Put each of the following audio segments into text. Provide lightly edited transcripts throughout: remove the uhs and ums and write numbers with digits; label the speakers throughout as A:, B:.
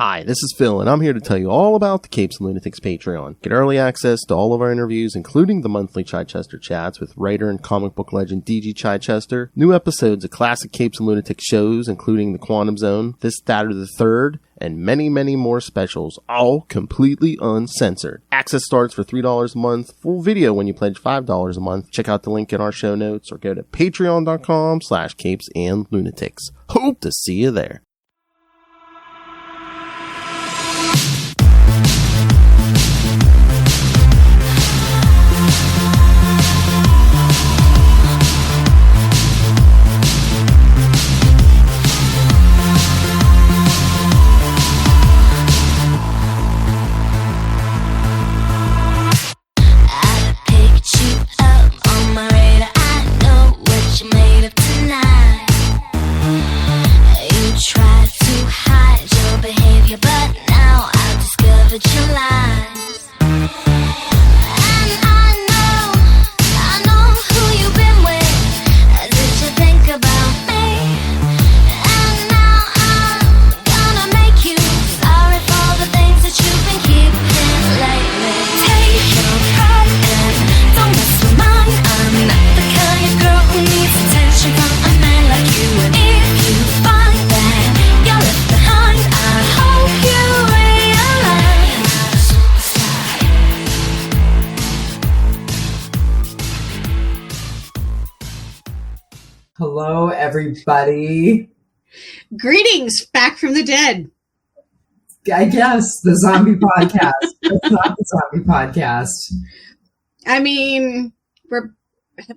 A: Hi, this is Phil, and I'm here to tell you all about the Capes and Lunatics Patreon. Get early access to all of our interviews, including the monthly Chichester chats with writer and comic book legend D.G. Chichester, new episodes of classic Capes and Lunatics shows, including The Quantum Zone, This, That, or the Third, and many, many more specials, all completely uncensored. Access starts for $3 a month, full video when you pledge $5 a month. Check out the link in our show notes or go to patreon.com/capesandlunatics. Hope to see you there.
B: Hello, everybody.
C: Greetings, back from the dead.
B: I guess the zombie podcast. It's not the zombie podcast.
C: I mean,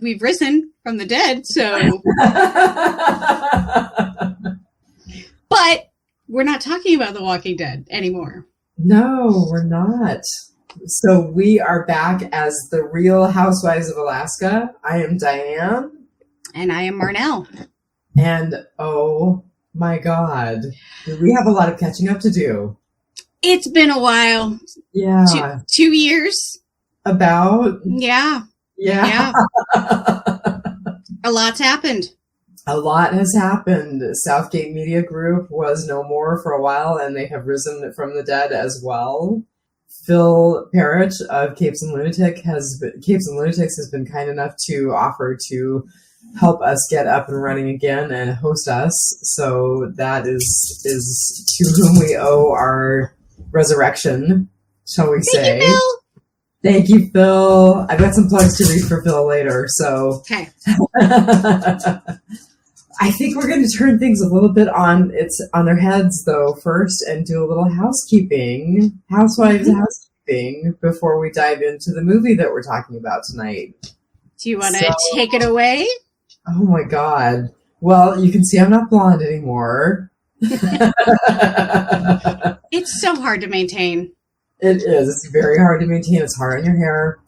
C: we've risen from the dead, so. But we're not talking about The Walking Dead anymore.
B: No, we're not. So we are back as the Real Housewives of Alaska. I am Dianne.
C: And I am Marnell.
B: And oh my God, we have a lot of catching up to do.
C: It's been a while.
B: Yeah.
C: 2 years.
B: About?
C: Yeah.
B: Yeah.
C: A lot's happened.
B: A lot has happened. Southgate Media Group was no more for a while, and they have risen from the dead as well. Phil Perich of Capes and Lunatics has been kind enough to offer to help us get up and running again and host us. So that is to whom we owe our resurrection, shall we say.
C: Thank you, Phil.
B: Thank you, Phil. I've got some plugs to read for Phil later. So
C: okay.
B: I think we're going to turn things a little bit on their heads, though, first, and do a little housekeeping, housekeeping, before we dive into the movie that we're talking about tonight.
C: Do you want to take it away?
B: Oh my God. Well, you can see I'm not blonde anymore.
C: It's so hard to maintain.
B: It is. It's very hard to maintain. It's hard on your hair.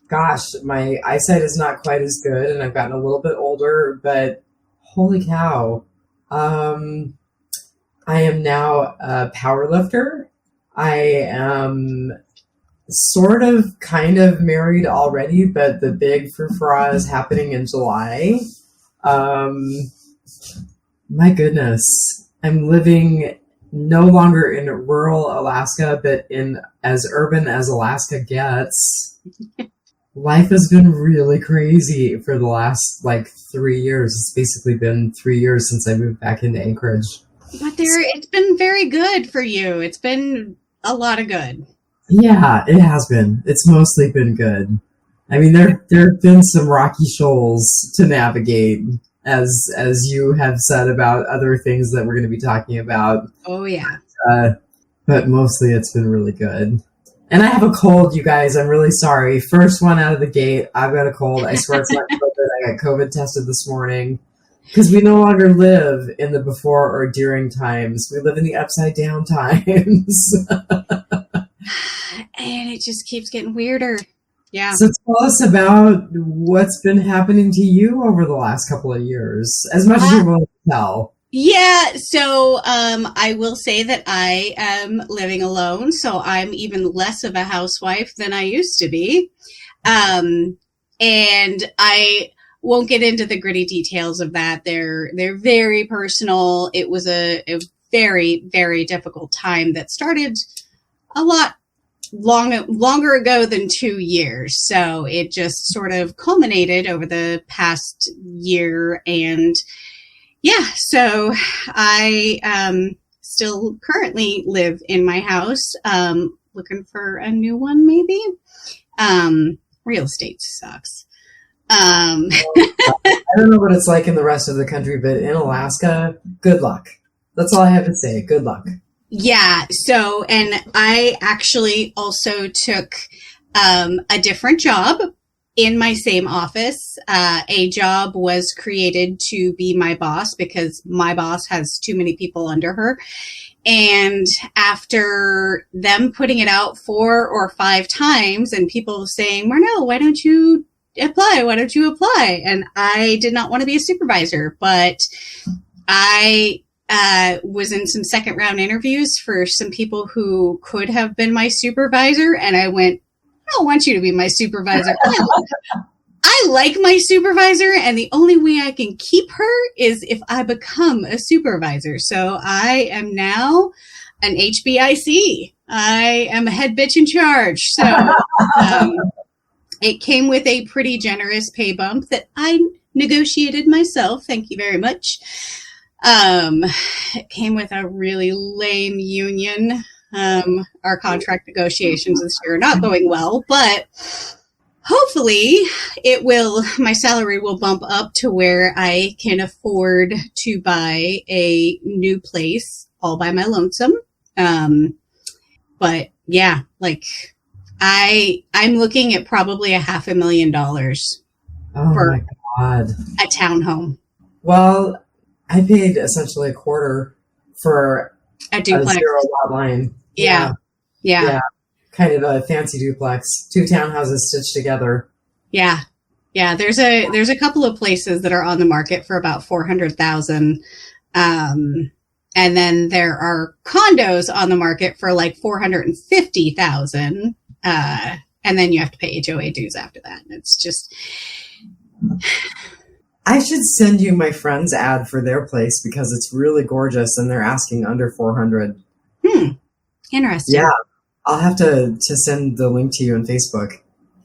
B: Gosh, my eyesight is not quite as good, and I've gotten a little bit older, but holy cow. I am now a power lifter. I am sort of kind of married already, but the big frou-frou is happening in July. My goodness. I'm living no longer in rural Alaska, but in as urban as Alaska gets. Life has been really crazy for the last 3 years. It's basically been 3 years since I moved back into Anchorage.
C: But it's been very good for you. It's been a lot of good.
B: Yeah, it has been. It's mostly been good. I mean, there have been some rocky shoals to navigate, as you have said about other things that we're going to be talking about.
C: Oh, yeah.
B: But mostly it's been really good. And I have a cold, you guys. I'm really sorry. First one out of the gate, I've got a cold. I swear it's not COVID. I got COVID tested this morning. Because we no longer live in the before or during times. We live in the upside down times.
C: And it just keeps getting weirder. Yeah.
B: So tell us about what's been happening to you over the last couple of years, as much as you're willing to tell.
C: Yeah, so I will say that I am living alone, so I'm even less of a housewife than I used to be. And I won't get into the gritty details of that. They're very personal. It was a very, very difficult time that started a lot longer ago than 2 years. So it just sort of culminated over the past year. And yeah, so I still currently live in my house, looking for a new one maybe. Real estate sucks.
B: I don't know what it's like in the rest of the country, but in Alaska, good luck. That's all I have to say. Good luck.
C: Yeah. So, and I actually also took a different job in my same office. A job was created to be my boss because my boss has too many people under her. And after them putting it out 4 or 5 times and people saying, Marnell, why don't you apply? Why don't you apply? And I did not want to be a supervisor, but I was in some second round interviews for some people who could have been my supervisor. And I went, I don't want you to be my supervisor. I like my supervisor, and the only way I can keep her is if I become a supervisor. So I am now an HBIC. I am a head bitch in charge. So it came with a pretty generous pay bump that I negotiated myself. Thank you very much. It came with a really lame union. Our contract negotiations this year are not going well, but hopefully my salary will bump up to where I can afford to buy a new place all by my lonesome. But yeah, like I'm looking at probably $500,000 for
B: my God.
C: a townhome.
B: Well, I paid essentially a quarter for
C: A duplex.
B: a 0 lot line.
C: Yeah.
B: Kind of a fancy duplex, 2 townhouses stitched together.
C: Yeah. There's a couple of places that are on the market for about $400,000. And then there are condos on the market for like $450,000. And then you have to pay HOA dues after that. And it's just,
B: I should send you my friend's ad for their place because it's really gorgeous and they're asking under 400.
C: Interesting.
B: Yeah. I'll have to send the link to you on Facebook.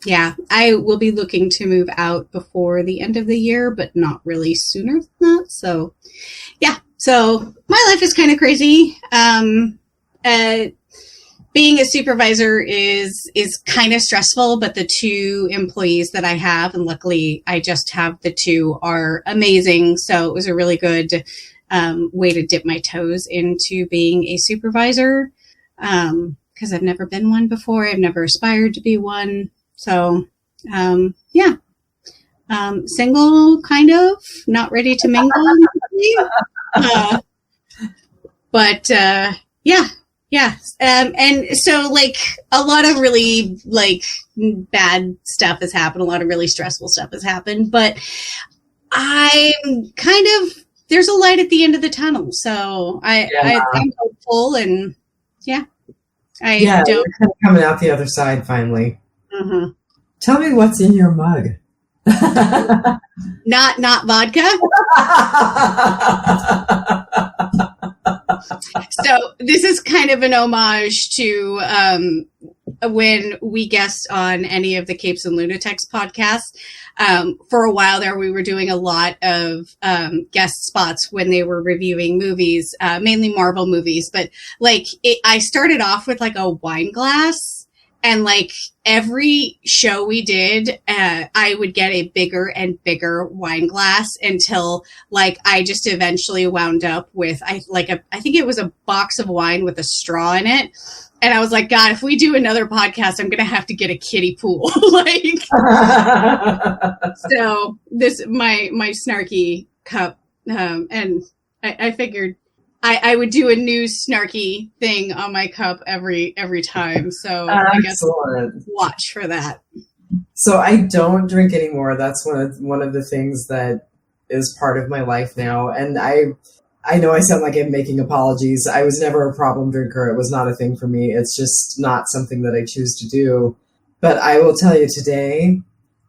C: Yeah, I will be looking to move out before the end of the year, but not really sooner than that. So, yeah. So my life is kind of crazy. Being a supervisor is kind of stressful, but the 2 employees that I have, and luckily I just have the 2, are amazing. So it was a really good way to dip my toes into being a supervisor. Because I've never been one before. I've never aspired to be one. So, yeah. Single, kind of. Not ready to mingle. But, yeah. And so, like, a lot of really, like, bad stuff has happened. A lot of really stressful stuff has happened. But I'm kind of, there's a light at the end of the tunnel. So I'm hopeful and, yeah.
B: You're kind of coming out the other side finally.
C: Mm-hmm.
B: Tell me what's in your mug.
C: Not vodka. So this is kind of an homage to when we guest on any of the Capes and Lunatics podcasts. For a while there, we were doing a lot of guest spots when they were reviewing movies, mainly Marvel movies. But like, I started off with like a wine glass, and like every show we did, I would get a bigger and bigger wine glass until like I just eventually wound up with I think it was a box of wine with a straw in it. And I was like, God, if we do another podcast, I'm going to have to get a kiddie pool. Like, so this, my snarky cup. And I figured I would do a new snarky thing on my cup every time. So I guess watch for that.
B: So I don't drink anymore. That's one of the things that is part of my life now. And I know I sound like I'm making apologies. I was never a problem drinker. It was not a thing for me. It's just not something that I choose to do. But I will tell you today,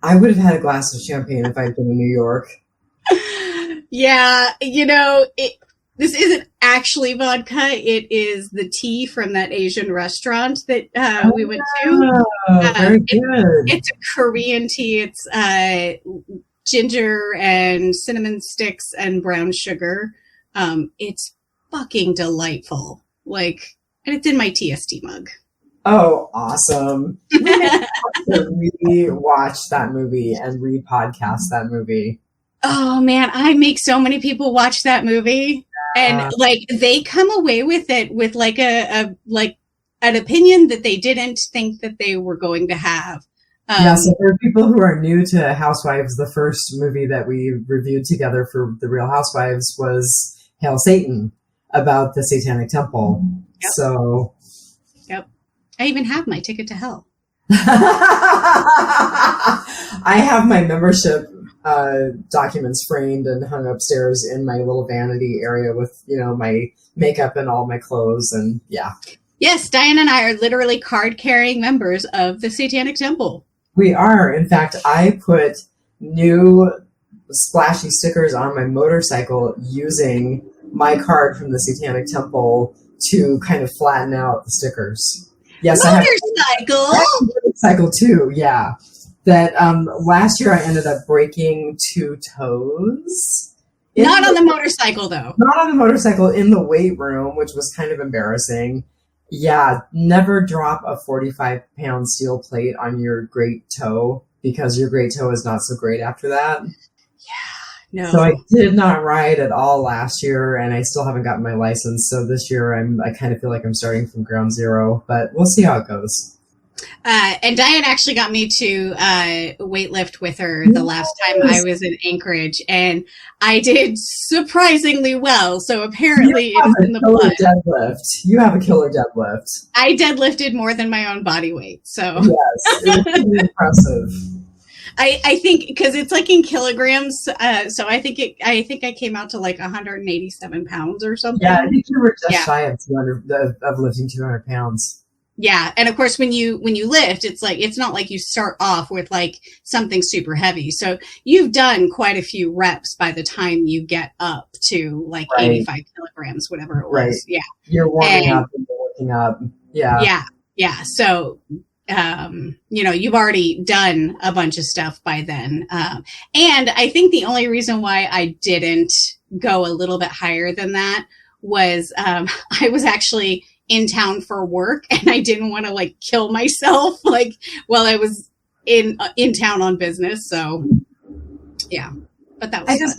B: I would have had a glass of champagne if I'd been in New York.
C: Yeah, this isn't actually vodka. It is the tea from that Asian restaurant that we went to.
B: Very good.
C: It's a Korean tea. It's ginger and cinnamon sticks and brown sugar. It's fucking delightful. And it's in my TST mug.
B: Oh, awesome. We have to re-watch that movie and re-podcast that movie.
C: Oh, man. I make so many people watch that movie. And, they come away with it with, an opinion that they didn't think that they were going to have.
B: So for people who are new to Housewives, the first movie that we reviewed together for the Real Housewives was Hail Satan, about the Satanic Temple.
C: Yep.
B: So...
C: Yep. I even have my ticket to hell.
B: I have my membership documents framed and hung upstairs in my little vanity area with, my makeup and all my clothes, and yeah.
C: Yes, Diane and I are literally card-carrying members of the Satanic Temple.
B: We are. In fact, I put new splashy stickers on my motorcycle using my card from the Satanic Temple to kind of flatten out the stickers. Yes,
C: motorcycle?
B: I have a motorcycle too, yeah. That last year I ended up breaking 2 toes.
C: Not on the motorcycle, though.
B: Not on the motorcycle, in the weight room, which was kind of embarrassing. Yeah, never drop a 45-pound steel plate on your great toe, because your great toe is not so great after that.
C: Yeah, no.
B: So I did not ride at all last year, and I still haven't gotten my license. So this year I kind of feel like I'm starting from ground zero, but we'll see how it goes.
C: And Diane actually got me to weightlift with her the last time I was in Anchorage, and I did surprisingly well. So apparently it's in the blood.
B: Deadlift. You have a killer deadlift.
C: I deadlifted more than my own body weight. So
B: yes, it's pretty impressive.
C: I think because it's in kilograms. So I think I came out to 187 pounds or something.
B: Yeah, I think you were just shy of 200 of lifting 200 pounds.
C: Yeah, and of course, when you lift, it's not like you start off with something super heavy. So you've done quite a few reps by the time you get up to 85 kilograms, whatever it was. Right. Yeah,
B: you're warming up and you're working up. Yeah,
C: yeah. So you've already done a bunch of stuff by then, and I think the only reason why I didn't go a little bit higher than that was I was actually in town for work, and I didn't want to kill myself while I was in town on business. So yeah, but that was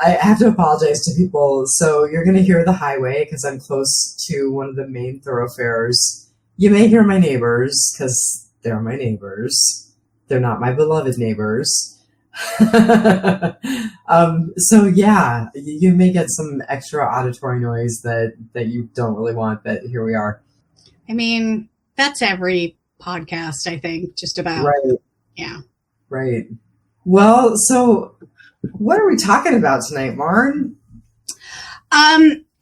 B: I have to apologize to people. So you're going to hear the highway because I'm close to one of the main thoroughfares. You may hear my neighbors because they're my neighbors. They're not my beloved neighbors. So yeah, you may get some extra auditory noise that you don't really want, but here we are.
C: I mean, that's every podcast, I think, just about.
B: Right.
C: Yeah.
B: Right. Well, so what are we talking about tonight, Marn?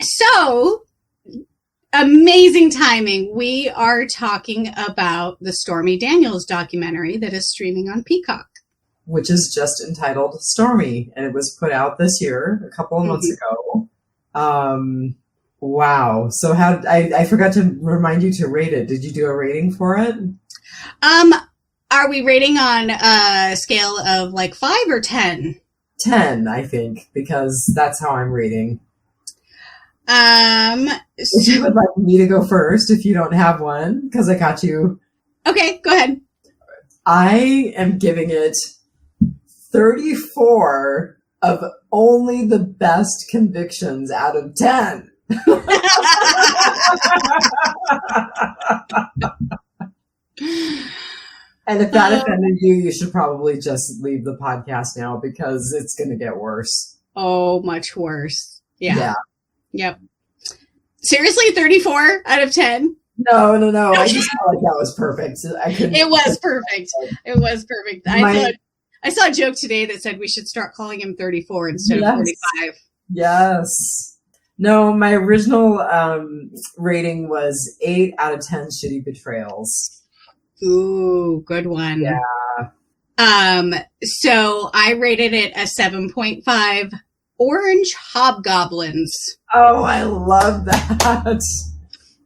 C: So amazing timing. We are talking about the Stormy Daniels documentary that is streaming on Peacock,
B: which is just entitled Stormy, and it was put out this year, a couple of months ago. Wow. So I forgot to remind you to rate it. Did you do a rating for it?
C: Are we rating on a scale of 5 or 10?
B: 10, I think, because that's how I'm rating. If you would like me to go first, if you don't have one, because I got you.
C: Okay, go ahead.
B: I am giving it 34 of only the best convictions out of 10. And if that offended you, you should probably just leave the podcast now because it's going to get worse.
C: Oh, much worse. Yeah. Yep. Seriously, 34 out of 10?
B: No. I just felt like that was perfect.
C: It was perfect. It was perfect. I saw a joke today that said we should start calling him 34 instead of 45.
B: Yes. No, my original rating was 8 out of 10 shitty betrayals.
C: Ooh, good one.
B: Yeah.
C: So I rated it a 7.5 orange hobgoblins.
B: Oh, I love that.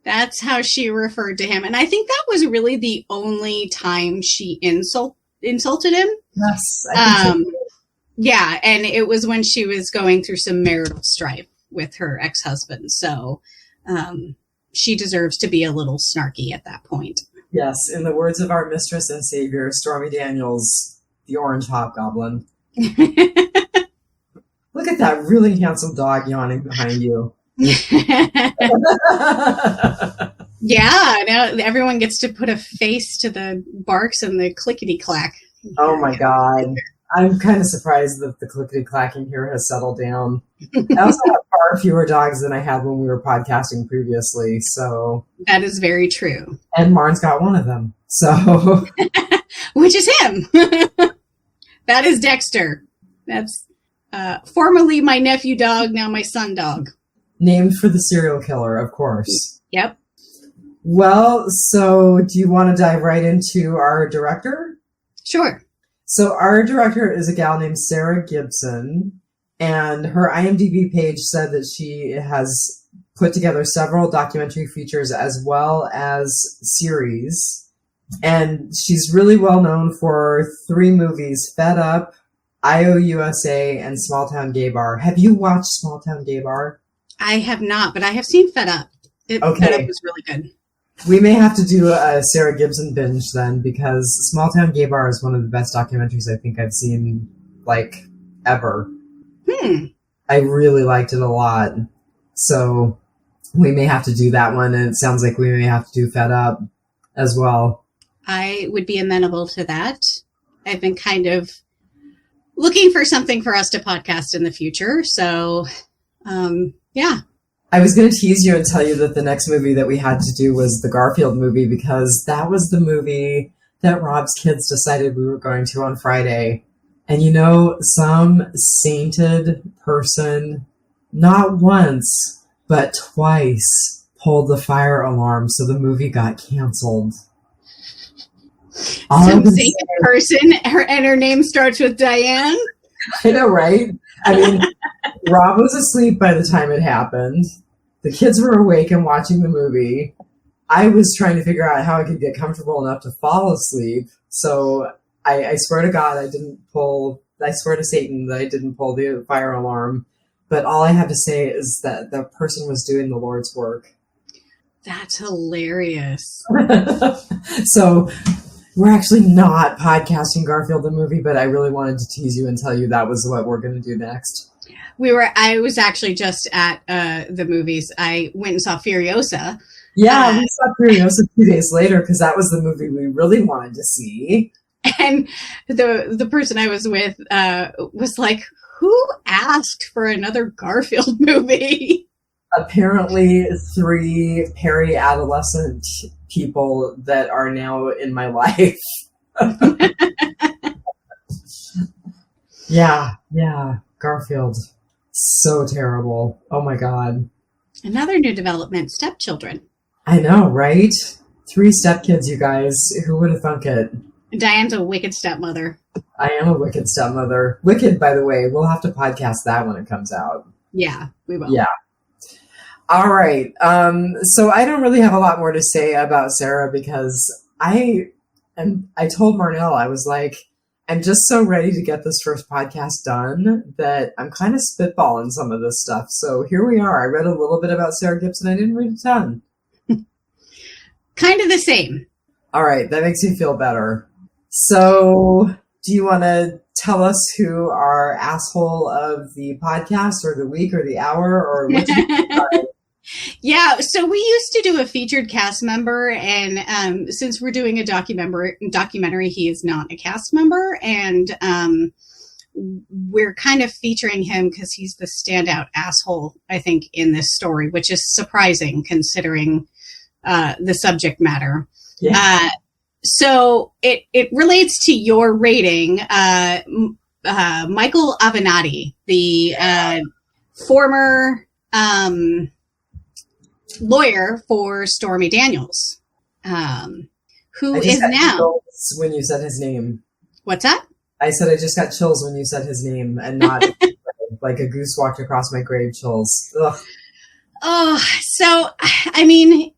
C: That's how she referred to him. And I think that was really the only time she insulted him.
B: Yes. I think so.
C: Yeah, and it was when she was going through some marital strife with her ex-husband. So she deserves to be a little snarky at that point.
B: Yes, in the words of our mistress and savior, Stormy Daniels, the orange hobgoblin. Look at that really handsome dog yawning behind you.
C: Yeah, now everyone gets to put a face to the barks and the clickety-clack.
B: Oh my God. I'm kind of surprised that the clickety-clacking here has settled down. I also have far fewer dogs than I had when we were podcasting previously, so...
C: That is very true.
B: And Marn's got one of them, so...
C: Which is him. That is Dexter. That's formerly my nephew dog, now my son dog.
B: Named for the serial killer, of course.
C: Yep.
B: Well, so do you want to dive right into our director?
C: Sure.
B: So our director is a gal named Sarah Gibson, and her IMDb page said that she has put together several documentary features as well as series. And she's really well known for 3 movies, Fed Up, IOUSA, and Small Town Gay Bar. Have you watched Small Town Gay Bar?
C: I have not, but I have seen Fed Up. Fed Up was really good.
B: We may have to do a Sarah Gibson binge then, because Small Town Gay Bar is one of the best documentaries I think I've seen, like, ever. I really liked it a lot. So we may have to do that one, and it sounds like we may have to do Fed Up as well.
C: I would be amenable to that. I've been kind of looking for something for us to podcast in the future. So, yeah.
B: I was going to tease you and tell you that the next movie that we had to do was the Garfield movie, because that was the movie that Rob's kids decided we were going to on Friday. And you know, some sainted person, not once, but twice, pulled the fire alarm, so the movie got canceled.
C: Some sainted person, and her name starts with Dianne?
B: I know, right? I mean, Rob was asleep by the time it happened. The kids were awake and watching the movie. I was trying to figure out how I could get comfortable enough to fall asleep. So I swear to God, I swear to Satan that I didn't pull the fire alarm. But all I have to say is that the person was doing the Lord's work.
C: That's hilarious.
B: So we're actually not podcasting Garfield the movie, but I really wanted to tease you and tell you that was what we're going to do next.
C: I was actually just at the movies. I went and saw Furiosa.
B: Yeah, we saw Furiosa 2 days later because that was the movie we really wanted to see.
C: And the person I was with was like, who asked for another Garfield movie?
B: Apparently 3 peri-adolescent people that are now in my life. Yeah, Garfield. So terrible. Oh my God.
C: Another new development, stepchildren.
B: I know, right? 3 stepkids, you guys. Who would have thunk it?
C: Diane's a wicked stepmother. I
B: am a wicked stepmother. Wicked, by the way. We'll have to podcast that when it comes out.
C: Yeah, we will.
B: Yeah. All right. So I don't really have a lot more to say about Sarah because I told Marnell, I was like, I'm just so ready to get this first podcast done that I'm kind of spitballing some of this stuff. So here we are. I read a little bit about Sarah Gibson. I didn't read a ton.
C: Kind of the same.
B: All right. That makes me feel better. So do you want to tell us who our asshole of the podcast or the week or the hour or what?
C: Yeah, so we used to do a featured cast member, and since we're doing a documentary, he is not a cast member, and we're kind of featuring him because he's the standout asshole, I think, in this story, which is surprising considering the subject matter. Yeah. So it relates to your rating. Michael Avenatti, the former lawyer for Stormy Daniels, who is now...
B: When you said his name.
C: What's that?
B: I said I just got chills when you said his name and not... like a goose walked across my grave chills. Ugh.
C: Oh, so, I mean,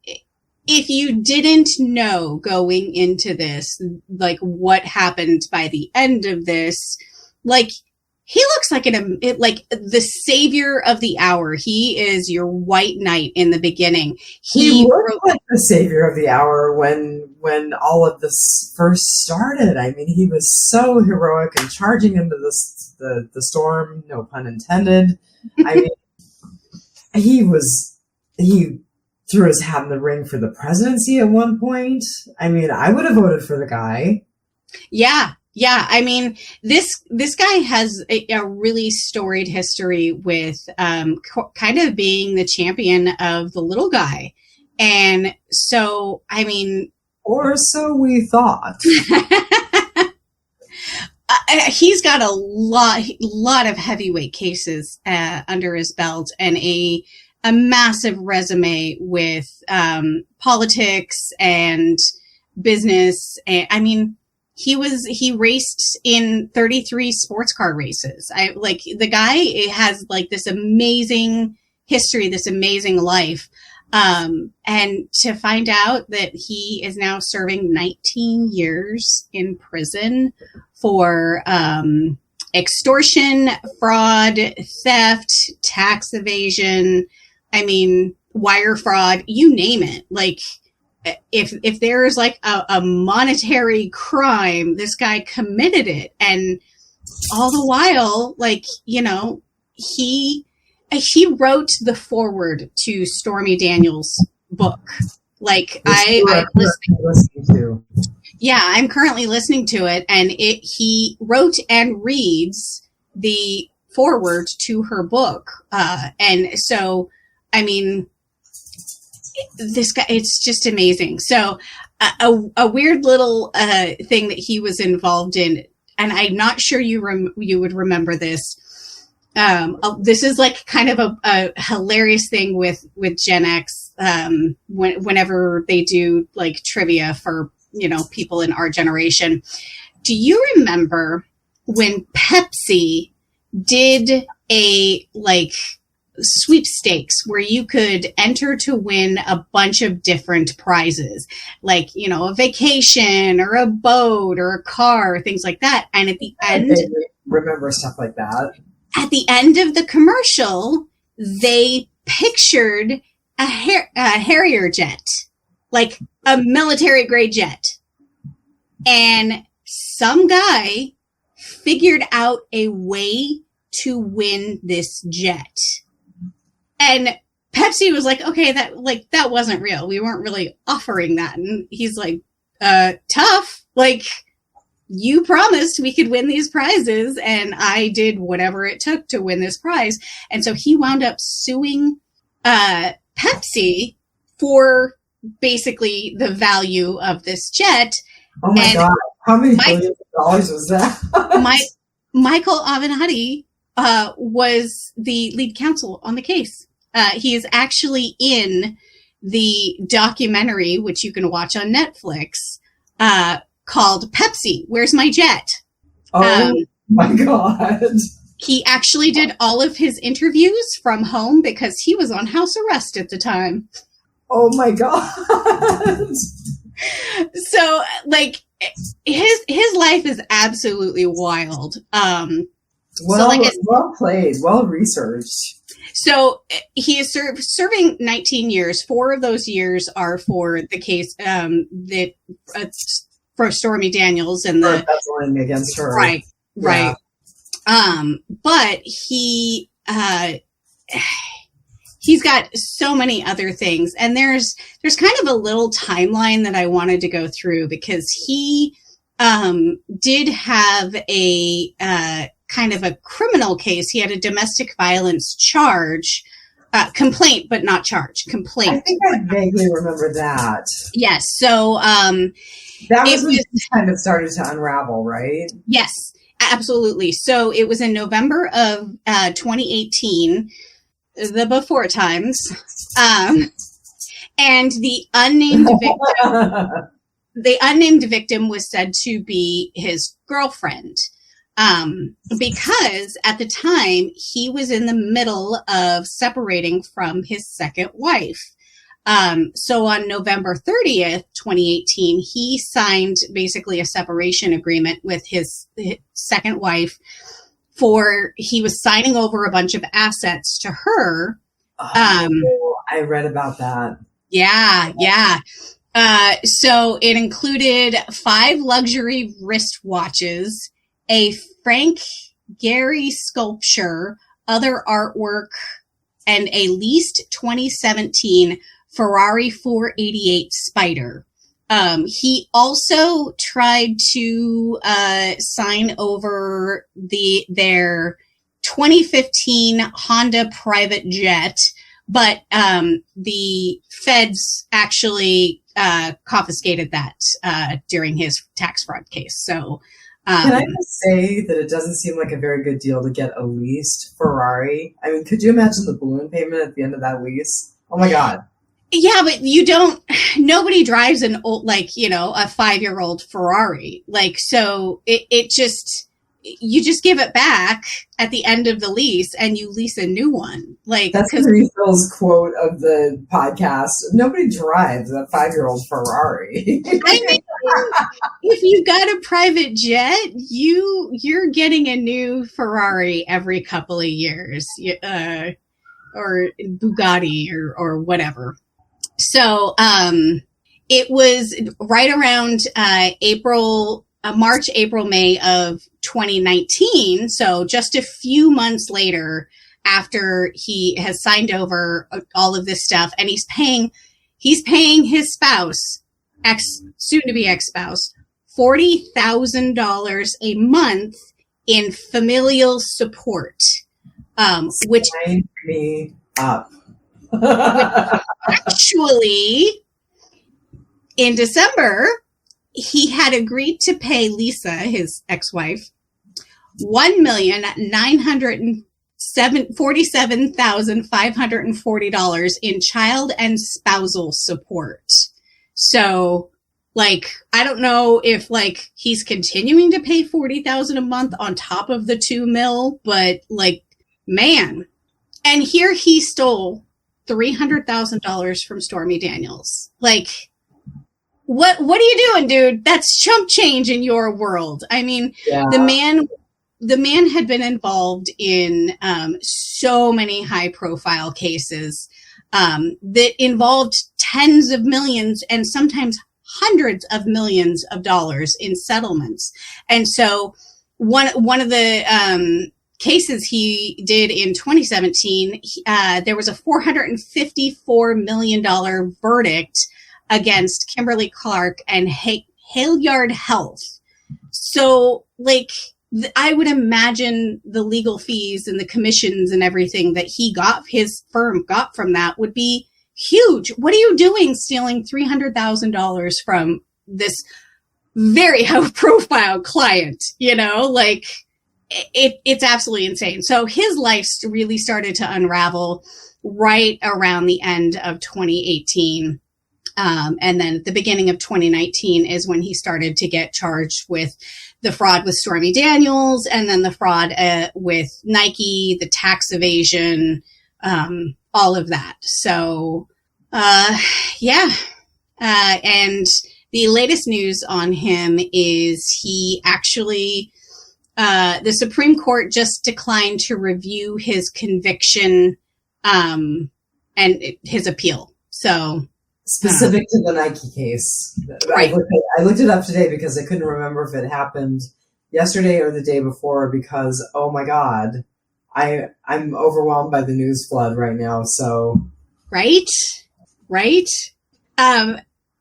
C: if you didn't know going into this, like what happened by the end of this, like he looks like like the savior of the hour. He is your white knight in the beginning.
B: He looked like the savior of the hour when all of this first started. I mean, he was so heroic and charging into the storm, no pun intended. I mean, he threw his hat in the ring for the presidency at one point. I mean, I would have voted for the guy.
C: Yeah. Yeah, I mean, this guy has a really storied history with kind of being the champion of the little guy. And so, I mean...
B: Or so we thought.
C: He's got a lot of heavyweight cases under his belt and a massive resume with politics and business. And, I mean... He raced in 33 sports car races. The guy has like this amazing history, this amazing life. And to find out that he is now serving 19 years in prison for, extortion, fraud, theft, tax evasion. I mean, wire fraud, you name it. Like, if there's like a monetary crime, this guy committed it. And all the while, like, you know, he wrote the foreword to Stormy Daniels' book. Like I'm listening to. Yeah, I'm currently listening to it, and he wrote and reads the foreword to her book. And so, I mean, this guy, it's just amazing. So a weird little thing that he was involved in, and I'm not sure you would remember this. This is like kind of a hilarious thing with Gen X whenever they do like trivia for, you know, people in our generation. Do you remember when Pepsi did a like sweepstakes where you could enter to win a bunch of different prizes, like, you know, a vacation or a boat or a car, things like that? And at the end,
B: I remember stuff like that.
C: At the end of the commercial, they pictured a Harrier jet, like a military grade jet. And some guy figured out a way to win this jet. And Pepsi was like, okay, that wasn't real. We weren't really offering that. And he's like, tough. Like, you promised we could win these prizes, and I did whatever it took to win this prize. And so he wound up suing Pepsi for basically the value of this jet.
B: Oh my God. How many billions of dollars was that?
C: Michael Avenatti was the lead counsel on the case. He is actually in the documentary, which you can watch on Netflix, called Pepsi, Where's My Jet?
B: Oh my God.
C: He actually did all of his interviews from home because he was on house arrest at the time.
B: Oh my God.
C: So, like, his life is absolutely wild.
B: Well played, well researched.
C: So he is serving 19 years. 4 of those years are for the case that for Stormy Daniels and the
B: embezzling against her.
C: Right.
B: Yeah.
C: But he's got so many other things, and there's kind of a little timeline that I wanted to go through because he did have a kind of a criminal case. He had a domestic violence complaint, but not charge. Complaint.
B: I think I vaguely remember that.
C: Yes. So
B: that was when it kind of started to unravel, right?
C: Yes, absolutely. So it was in November of 2018, the before times, and the unnamed victim was said to be his girlfriend. because at the time he was in the middle of separating from his second wife. So on November 30th, 2018, he signed basically a separation agreement with his second wife he was signing over a bunch of assets to her.
B: I read about that.
C: Yeah. So it included 5 luxury wristwatches, a Frank Gehry sculpture, other artwork, and a leased 2017 Ferrari 488 Spider. He also tried to sign over their 2015 Honda private jet, but the feds actually confiscated that during his tax fraud case. So,
B: can I just say that it doesn't seem like a very good deal to get a leased Ferrari? I mean, could you imagine the balloon payment at the end of that lease? Oh my God.
C: Yeah, but nobody drives an old, a 5-year-old Ferrari. So you just give it back at the end of the lease and you lease a new one.
B: That's Refill's quote of the podcast. Nobody drives a 5-year-old Ferrari.
C: I mean, if you've got a private jet, you're getting a new Ferrari every couple of years, or Bugatti or whatever. So, it was right around March, April, May of 2019. So just a few months later, after he has signed over all of this stuff, and he's paying his spouse, soon to be ex-spouse, $40,000 a month in familial support, which
B: sign me up.
C: Actually, in December, he had agreed to pay Lisa, his ex-wife, $1,947,540 in child and spousal support. So, I don't know if he's continuing to pay $40,000 a month on top of the $2 million, but man. And here he stole $300,000 from Stormy Daniels. What are you doing, dude? That's chump change in your world. I mean, yeah. The man had been involved in so many high-profile cases that involved tens of millions and sometimes hundreds of millions of dollars in settlements. And so one of the cases he did in 2017, there was a $454 million verdict against Kimberly Clark and Halyard Health. So, I would imagine the legal fees and the commissions and everything that his firm got from that would be huge. What are you doing stealing $300,000 from this very high-profile client? It's absolutely insane. So his life really started to unravel right around the end of 2018. And then at the beginning of 2019 is when he started to get charged with the fraud with Stormy Daniels, and then the fraud with Nike, the tax evasion, all of that. So, yeah. And the latest news on him is he actually... the Supreme Court just declined to review his conviction and his appeal. So
B: specific to the Nike case,
C: right?
B: I looked it up today because I couldn't remember if it happened yesterday or the day before. Because oh my God, I'm overwhelmed by the news flood right now. So right.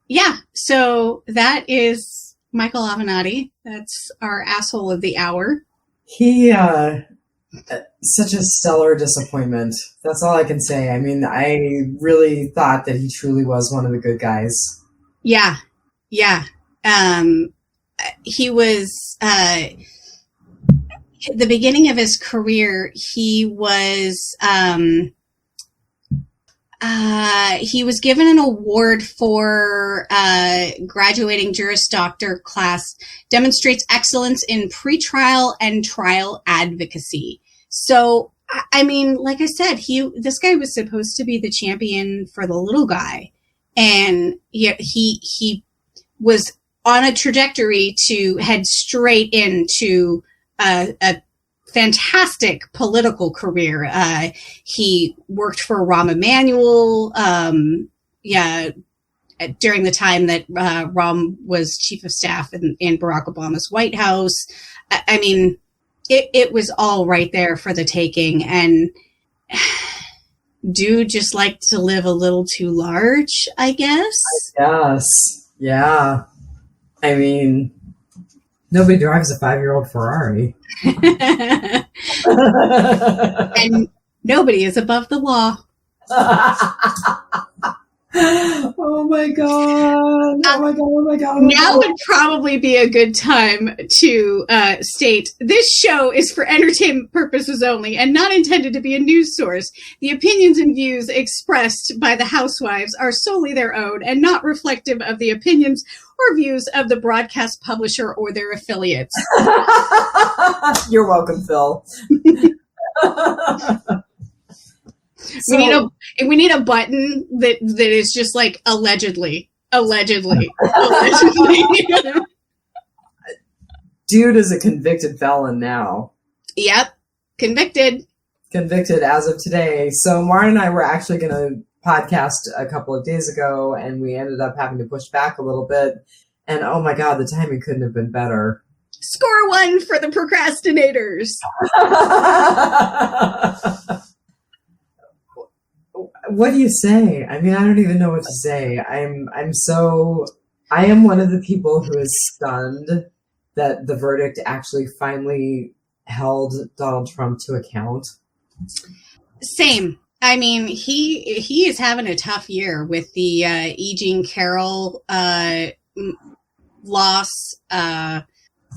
C: Yeah. So that is Michael Avenatti. That's our asshole of the hour.
B: He, such a stellar disappointment. That's all I can say. I mean, I really thought that he truly was one of the good guys.
C: Yeah. He was, at the beginning of his career, he was, he was given an award for graduating Juris Doctor class, demonstrates excellence in pretrial and trial advocacy. So, I mean, like I said, this guy was supposed to be the champion for the little guy, and he was on a trajectory to head straight into a fantastic political career. He worked for Rahm Emanuel, during the time that Rahm was chief of staff in Barack Obama's White House. I mean, it was all right there for the taking, and dude just liked to live a little too large, I guess.
B: Yes. Yeah. I mean, nobody drives a 5-year-old Ferrari.
C: And nobody is above the law.
B: Oh my god. Oh my god. Oh my god.
C: Now would probably be a good time to state this show is for entertainment purposes only and not intended to be a news source. The opinions and views expressed by the housewives are solely their own and not reflective of the opinions or views of the broadcast publisher or their affiliates.
B: You're welcome, Phil.
C: We need a button that is just like allegedly. Dude
B: is a convicted felon now.
C: Yep. Convicted
B: as of today. So Marn and I were actually going to podcast a couple of days ago, and we ended up having to push back a little bit. And oh my god, the timing couldn't have been better.
C: Score 1 for the procrastinators.
B: What do you say? I mean, I don't even know what to say. I am one of the people who is stunned that the verdict actually finally held Donald Trump to account.
C: Same. I mean, he is having a tough year with the E. Jean Carroll loss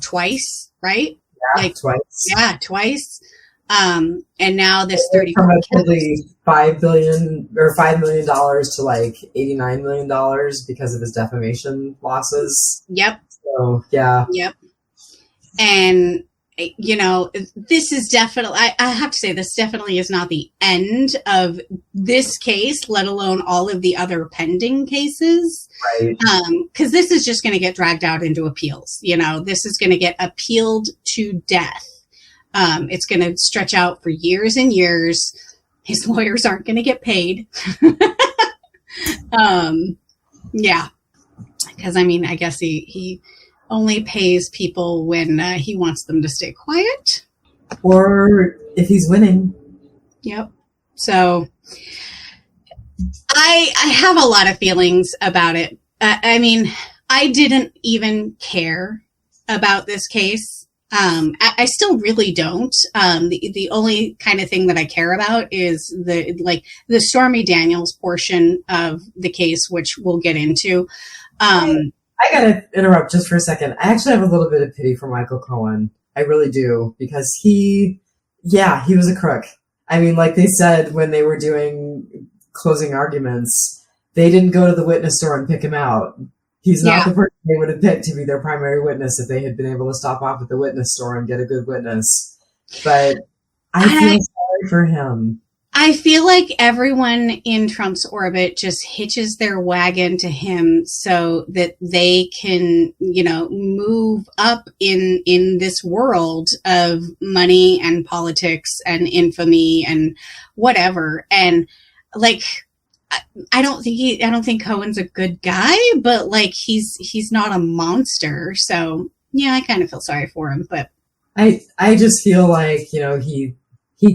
C: twice, right?
B: Yeah, twice.
C: Yeah, twice. And now this 30
B: from $5 million to like $89 million because of his defamation losses.
C: Yep.
B: So yeah.
C: Yep. And you know, this is definitely, I have to say, this definitely is not the end of this case, let alone all of the other pending cases.
B: Right.
C: Because this is just going to get dragged out into appeals. You know, this is going to get appealed to death. It's going to stretch out for years and years. His lawyers aren't going to get paid. Yeah. Because, I mean, I guess he only pays people when he wants them to stay quiet.
B: Or if he's winning.
C: Yep. So I have a lot of feelings about it. I mean, I didn't even care about this case. I still really don't. The only kind of thing that I care about is the Stormy Daniels portion of the case, which we'll get into.
B: I gotta interrupt just for a second. I actually have a little bit of pity for Michael Cohen. I really do, because he was a crook. I mean, like they said when they were doing closing arguments, they didn't go to the witness store and pick him out. He's not the person they would have picked to be their primary witness if they had been able to stop off at the witness store and get a good witness. But I feel sorry for him.
C: I feel like everyone in Trump's orbit just hitches their wagon to him so that they can, you know, move up in this world of money and politics and infamy and whatever. And like, I don't think Cohen's a good guy, but like he's not a monster. So yeah, I kind of feel sorry for him, but
B: I just feel like, you know, he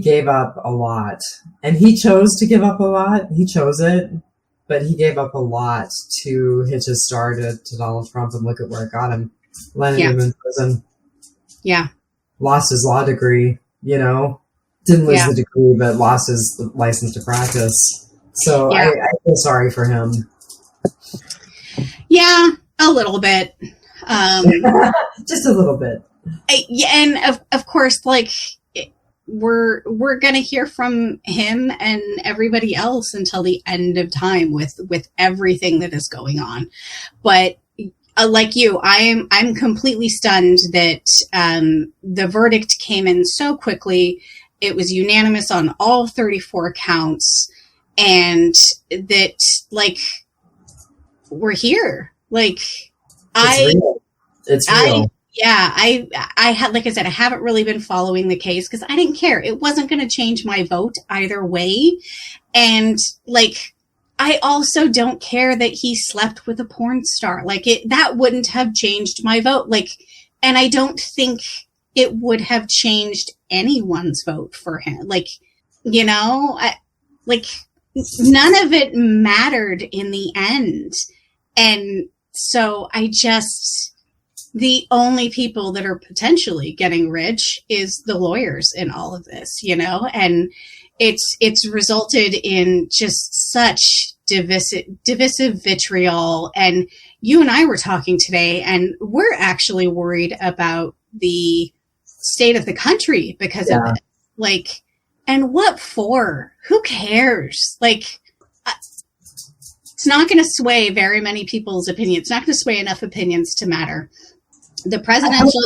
B: gave up a lot, and he chose to give up a lot. He chose it, but he gave up a lot to hitch his star to Donald Trump, and look at where it got him. Landed him in prison.
C: Yeah.
B: Lost his law degree, you know, didn't lose the degree, but lost his license to practice. So I feel sorry for him.
C: Yeah, a little bit.
B: Just a little bit.
C: And of course, like we're going to hear from him and everybody else until the end of time with everything that is going on. But like you, I'm completely stunned that the verdict came in so quickly. It was unanimous on all 34 counts, and that, like, we're here. Like,
B: It's real.
C: I had, like I said, I haven't really been following the case because I didn't care. It wasn't going to change my vote either way. And, like, I also don't care that he slept with a porn star. Like, that wouldn't have changed my vote. Like, and I don't think it would have changed anyone's vote for him. Like, you know, none of it mattered in the end. And so the only people that are potentially getting rich is the lawyers in all of this, you know, and it's resulted in just such divisive vitriol. And you and I were talking today, and we're actually worried about the state of the country because of it. Like, and what for? Who cares? Like, it's not going to sway very many people's opinions. It's not going to sway enough opinions to matter. The presidential...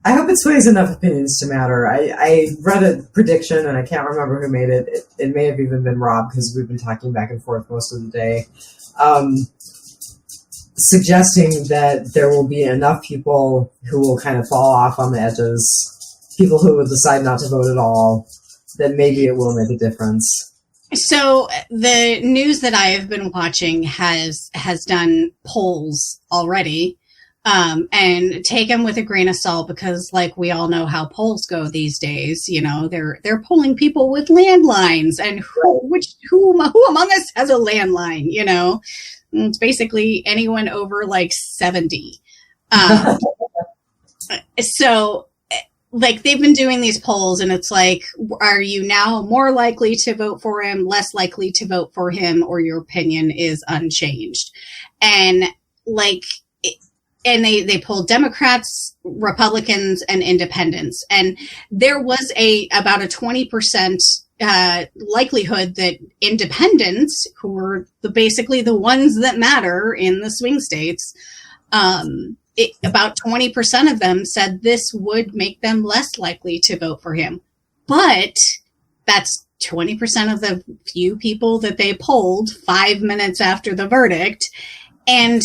B: I hope it sways enough opinions to matter. I read a prediction, and I can't remember who made it. It may have even been Rob, because we've been talking back and forth most of the day, suggesting that there will be enough people who will kind of fall off on the edges, people who will decide not to vote at all, that maybe it will make a difference.
C: So the news that I have been watching has done polls already. And take them with a grain of salt because, like, we all know how polls go these days. You know, they're polling people with landlines, and who among us has a landline? You know, it's basically anyone over like 70. So, like, they've been doing these polls, and it's like, are you now more likely to vote for him, less likely to vote for him, or your opinion is unchanged? And, like, and they polled Democrats, Republicans, and independents. And there was about a 20% likelihood that independents, who were basically the ones that matter in the swing states, about 20% of them said this would make them less likely to vote for him. But that's 20% of the few people that they polled 5 minutes after the verdict. And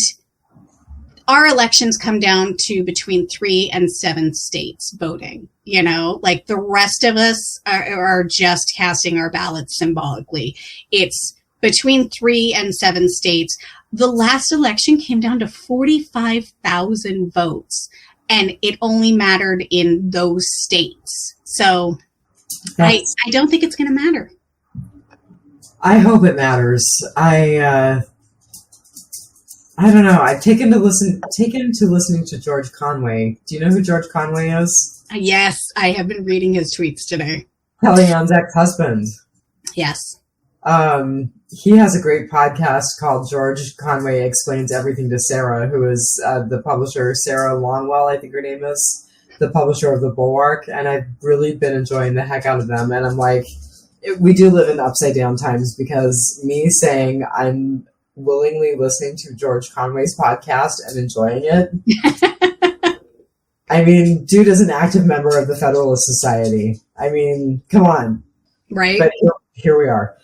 C: our elections come down to between 3 and 7 states voting, you know, like the rest of us are just casting our ballots symbolically. It's between 3 and 7 states. The last election came down to 45,000 votes, and it only mattered in those states. So I don't think it's going to matter.
B: I hope it matters. I don't know. I've taken to listening to George Conway. Do you know who George Conway is?
C: Yes, I have been reading his tweets today.
B: Kellyanne's ex-husband.
C: Yes.
B: He has a great podcast called George Conway Explains Everything to Sarah, who is the publisher, Sarah Longwell, I think her name is, the publisher of The Bulwark, and I've really been enjoying the heck out of them. And I'm like, we do live in upside down times, because me saying I'm willingly listening to George Conway's podcast and enjoying it. I mean, dude is an active member of the Federalist Society. I mean, come on.
C: Right.
B: But here we are.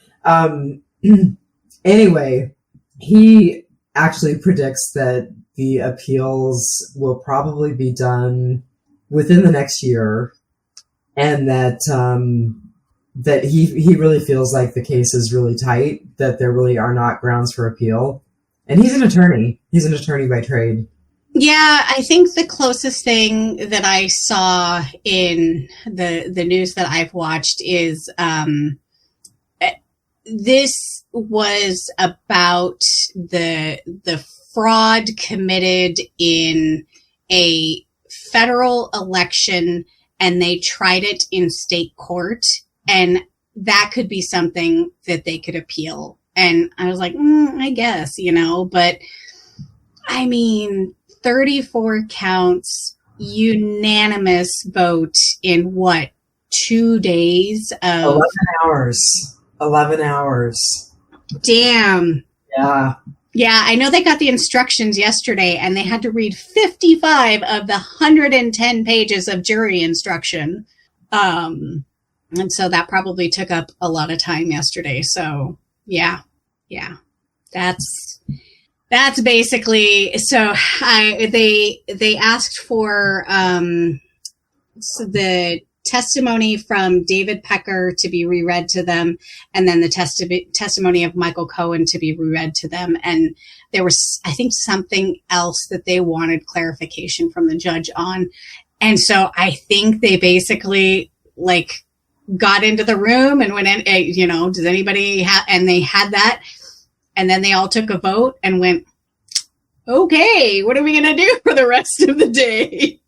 B: Anyway, he actually predicts that the appeals will probably be done within the next year, and that that he really feels like the case is really tight, that there really are not grounds for appeal. And he's an attorney. He's an attorney by trade.
C: Yeah, I think the closest thing that I saw in the news that I've watched is this was about the fraud committed in a federal election, and they tried it in state court, and that could be something that they could appeal. And I was like, I guess, you know, but I mean, 34 counts, unanimous vote in what, 2 days of
B: 11 hours.
C: Damn.
B: Yeah.
C: Yeah, I know they got the instructions yesterday and they had to read 55 of the 110 pages of jury instruction. And so that probably took up a lot of time yesterday. So yeah. That's basically, so they asked for, the testimony from David Pecker to be reread to them, and then the testimony of Michael Cohen to be reread to them. And there was, I think, something else that they wanted clarification from the judge on. And so I think they basically got into the room and went in, does anybody have, and they had that. And then they all took a vote and went, okay, what are we going to do for the rest of the day?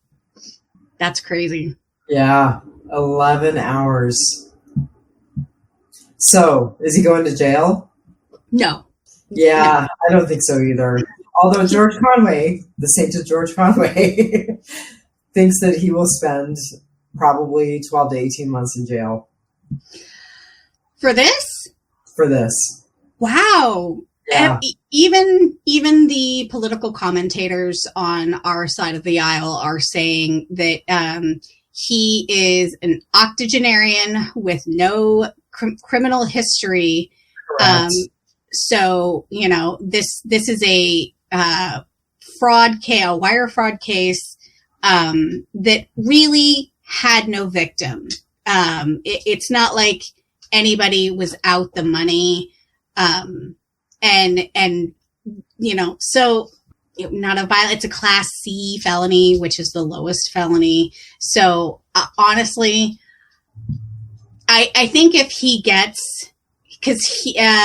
C: That's crazy.
B: Yeah, 11 hours. So, is he going to jail?
C: No.
B: Yeah, no. I don't think so either. Although George Conway, the saint of George Conway, thinks that he will spend probably 12 to 18 months in jail.
C: For this?
B: For this.
C: Wow.
B: Yeah.
C: Even the political commentators on our side of the aisle are saying that he is an octogenarian with no criminal history. So, this is a wire fraud case that really had no victim. It's not like anybody was out the money. So not a violent, it's a class C felony, which is the lowest felony. So honestly, I think if he gets, because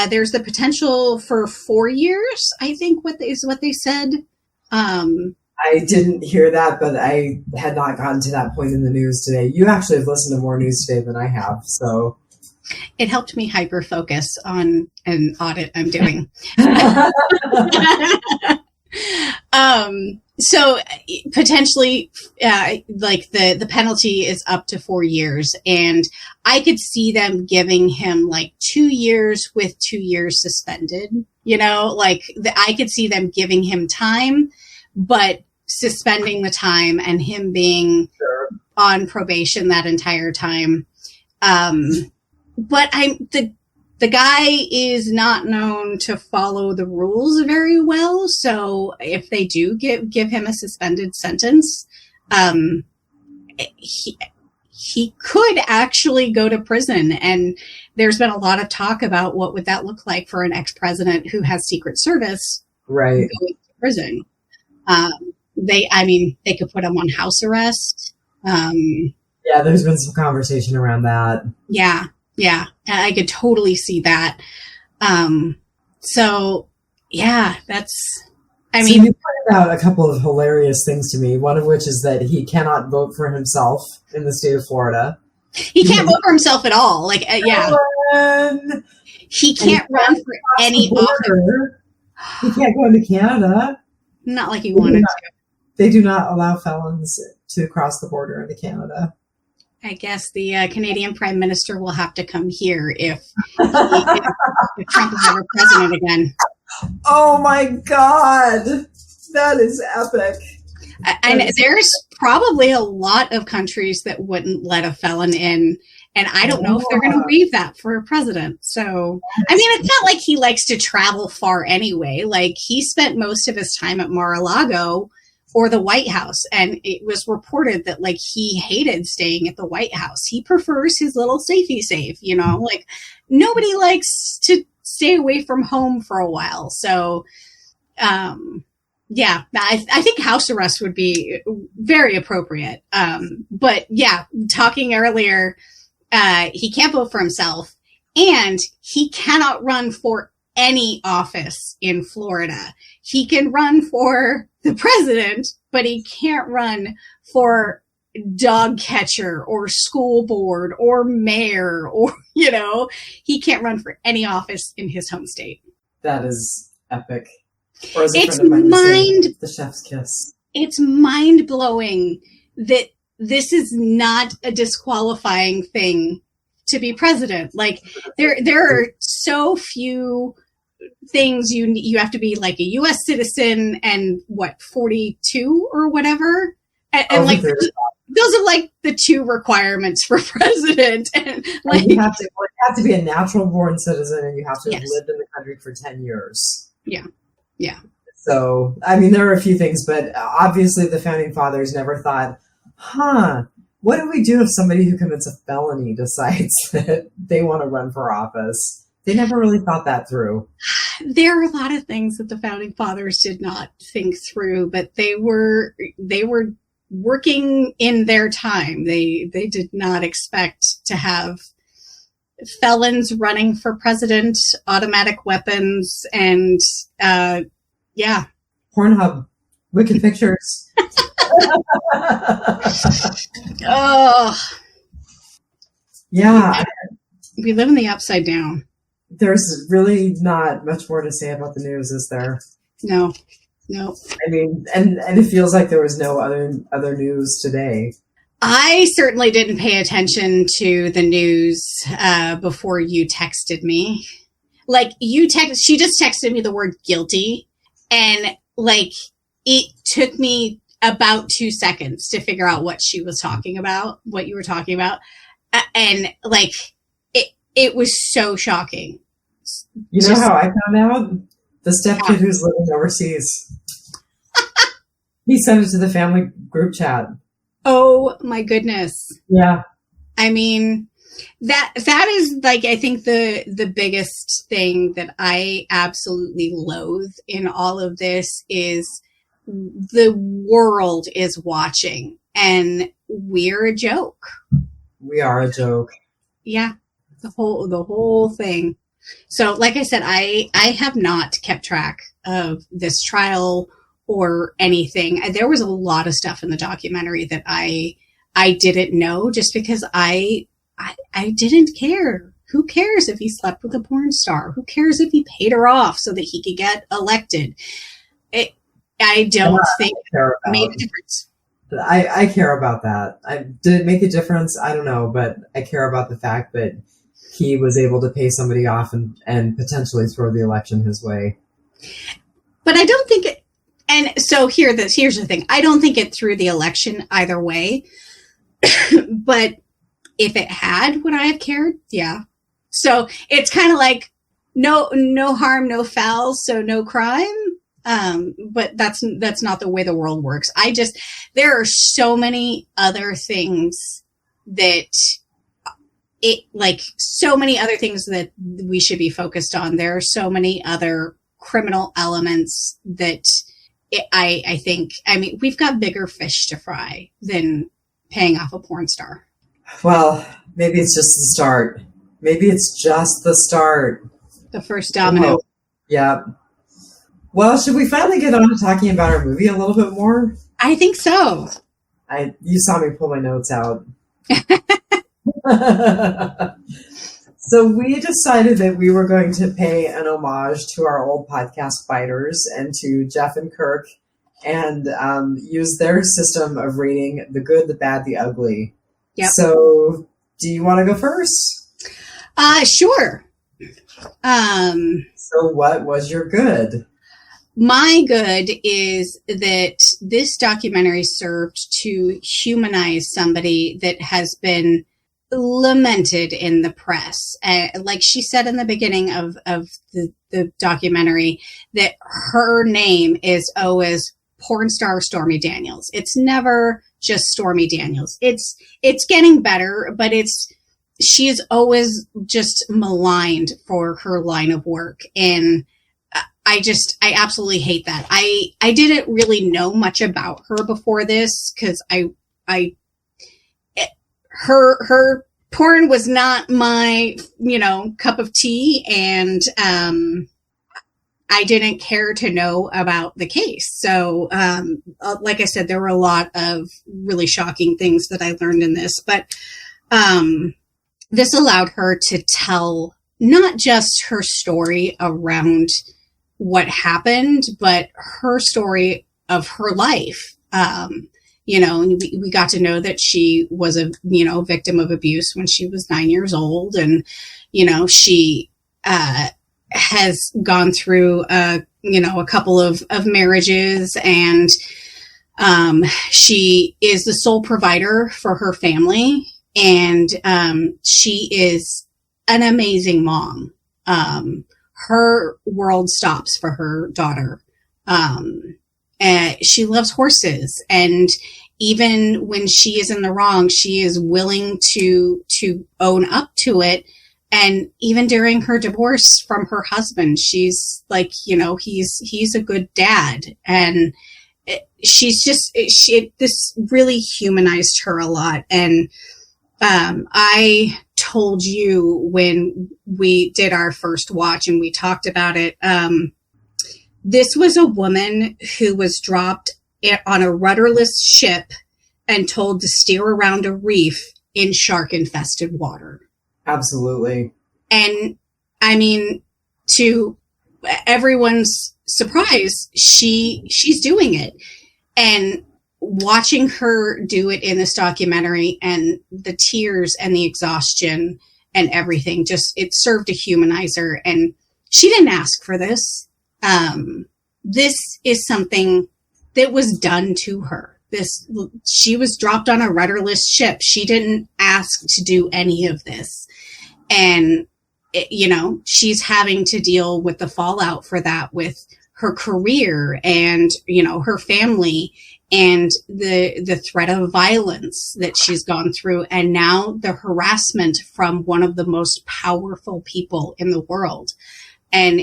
C: there's the potential for 4 years, I think what they said.
B: I didn't hear that, but I had not gotten to that point in the news today. You actually have listened to more news today than I have, so.
C: It helped me hyper focus on an audit I'm doing. So potentially, the penalty is up to 4 years, and I could see them giving him 2 years with 2 years suspended. I could see them giving him time, but suspending the time and him being on probation that entire time. But the guy is not known to follow the rules very well. So if they do give him a suspended sentence, he could actually go to prison. And there's been a lot of talk about what would that look like for an ex-president who has Secret Service
B: going
C: to prison. They could put him on house arrest.
B: Yeah, there's been some conversation around that.
C: Yeah, I could totally see that. So yeah, you
B: pointed out a couple of hilarious things to me. One of which is that he cannot vote for himself in the state of Florida.
C: He can't vote for himself at all. He can't run for any office.
B: He can't go into Canada.
C: Not like he wanted to.
B: They do not allow felons to cross the border into Canada.
C: I guess the Canadian Prime Minister will have to come here if Trump is ever president again.
B: Oh my God. That is epic.
C: And there's probably a lot of countries that wouldn't let a felon in. And I don't know if they're going to waive that for a president. So, it's not like he likes to travel far anyway. He spent most of his time at Mar-a-Lago or the White House. And it was reported that he hated staying at the White House. He prefers his little safety safe, nobody likes to stay away from home for a while. So, I think house arrest would be very appropriate. But yeah, talking earlier, he can't vote for himself and he cannot run for any office in Florida. He can run for the president, but he can't run for dog catcher or school board or mayor or, he can't run for any office in his home state.
B: That is epic.
C: It's
B: the chef's kiss.
C: It's mind blowing that this is not a disqualifying thing to be president. Like there are so few things you have to be like a U.S. citizen and 42 or whatever. And like those are like the two requirements for president. And like
B: you have to be a natural born citizen, and you have to have lived in the country for 10 years.
C: Yeah. Yeah.
B: So, I mean, there are a few things, but obviously the founding fathers never thought, what do we do if somebody who commits a felony decides that they want to run for office? They never really thought that through.
C: There are a lot of things that the founding fathers did not think through, but they were working in their time. They did not expect to have felons running for president, automatic weapons, and
B: Pornhub, Wicked Pictures.
C: Oh,
B: yeah.
C: We live in the upside down.
B: There's really not much more to say about the news, is there?
C: No.
B: I mean, and it feels like there was no other news today.
C: I certainly didn't pay attention to the news before you texted me. Like she just texted me the word guilty, and like it took me about 2 seconds to figure out what she was talking about, what you were talking about, and like it was so shocking.
B: You know how I found out? The stepkid who's living overseas. He sent it to the family group chat.
C: Oh my goodness.
B: Yeah.
C: I mean, that is like, I think the biggest thing that I absolutely loathe in all of this is the world is watching and we're a joke.
B: We are a joke.
C: Yeah. The whole thing. So like I said, I have not kept track of this trial or anything. There was a lot of stuff in the documentary that I didn't know just because I didn't care. Who cares if he slept with a porn star? Who cares if he paid her off so that he could get elected? I don't think it made a difference.
B: I care about that. Did it make a difference? I don't know, but I care about the fact that he was able to pay somebody off and potentially throw the election his way.
C: But I don't think it, and so here's the thing. I don't think it threw the election either way, but if it had, would I have cared? Yeah. So it's kind of like no harm, no foul, so no crime. But that's not the way the world works. There are so many other things that we should be focused on. There are so many other criminal elements that I think, we've got bigger fish to fry than paying off a porn star.
B: Well, maybe it's just the start.
C: The first domino.
B: Oh, yeah. Well, should we finally get on to talking about our movie a little bit more?
C: I think so.
B: You saw me pull my notes out. So we decided that we were going to pay an homage to our old podcast fighters and to Jeff and Kirk and use their system of rating the good, the bad, the ugly. Yep. So do you want to go first?
C: Sure.
B: So what was your good?
C: My good is that this documentary served to humanize somebody that has been lamented in the press. Like she said in the beginning of the documentary, that her name is always porn star Stormy Daniels. It's never just Stormy Daniels. It's getting better, but she is always just maligned for her line of work. And I absolutely hate that. I didn't really know much about her before this because her porn was not my, cup of tea, and I didn't care to know about the case. So, like I said, there were a lot of really shocking things that I learned in this, but this allowed her to tell not just her story around what happened, but her story of her life. and we got to know that she was a, victim of abuse when she was 9 years old. And, she, has gone through, a couple of marriages, and, she is the sole provider for her family. And, she is an amazing mom. Her world stops for her daughter. She loves horses, and even when she is in the wrong, she is willing to own up to it. And even during her divorce from her husband, she's like, he's a good dad. And this really humanized her a lot. And I told you when we did our first watch and we talked about it, this was a woman who was dropped on a rudderless ship and told to steer around a reef in shark-infested water.
B: Absolutely.
C: And I mean, to everyone's surprise, she's doing it. And watching her do it in this documentary, and the tears and the exhaustion and everything, it served to humanize her. And she didn't ask for this. This is something that was done to her. She was dropped on a rudderless ship. She didn't ask to do any of this. And, she's having to deal with the fallout for that with her career and, her family, and the threat of violence that she's gone through. And now the harassment from one of the most powerful people in the world. And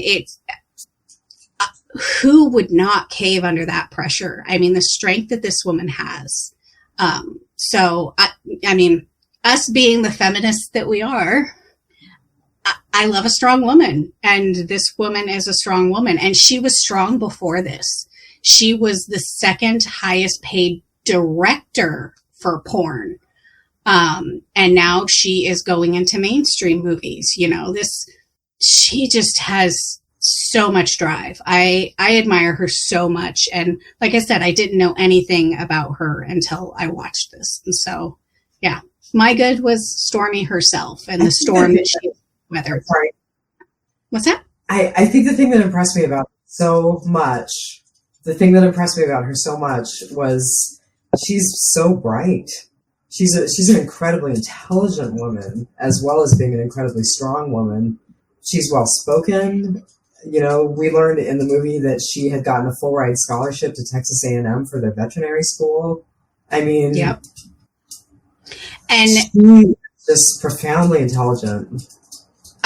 C: who would not cave under that pressure? I mean, the strength that this woman has. So I mean, us being the feminists that we are, I love a strong woman, and this woman is a strong woman, and she was strong before this. She was the second highest paid director for porn. And now she is going into mainstream movies. She just has so much drive. I admire her so much. And like I said, I didn't know anything about her until I watched this. And so, yeah, my good was Stormy herself and the storm that she weathered.
B: Sorry.
C: What's that?
B: I think the thing that impressed me about her so much was she's so bright. She's an incredibly intelligent woman, as well as being an incredibly strong woman. She's well spoken. We learned in the movie that she had gotten a full ride scholarship to Texas A&M for their veterinary school. I mean,
C: yep. And
B: she's just profoundly intelligent.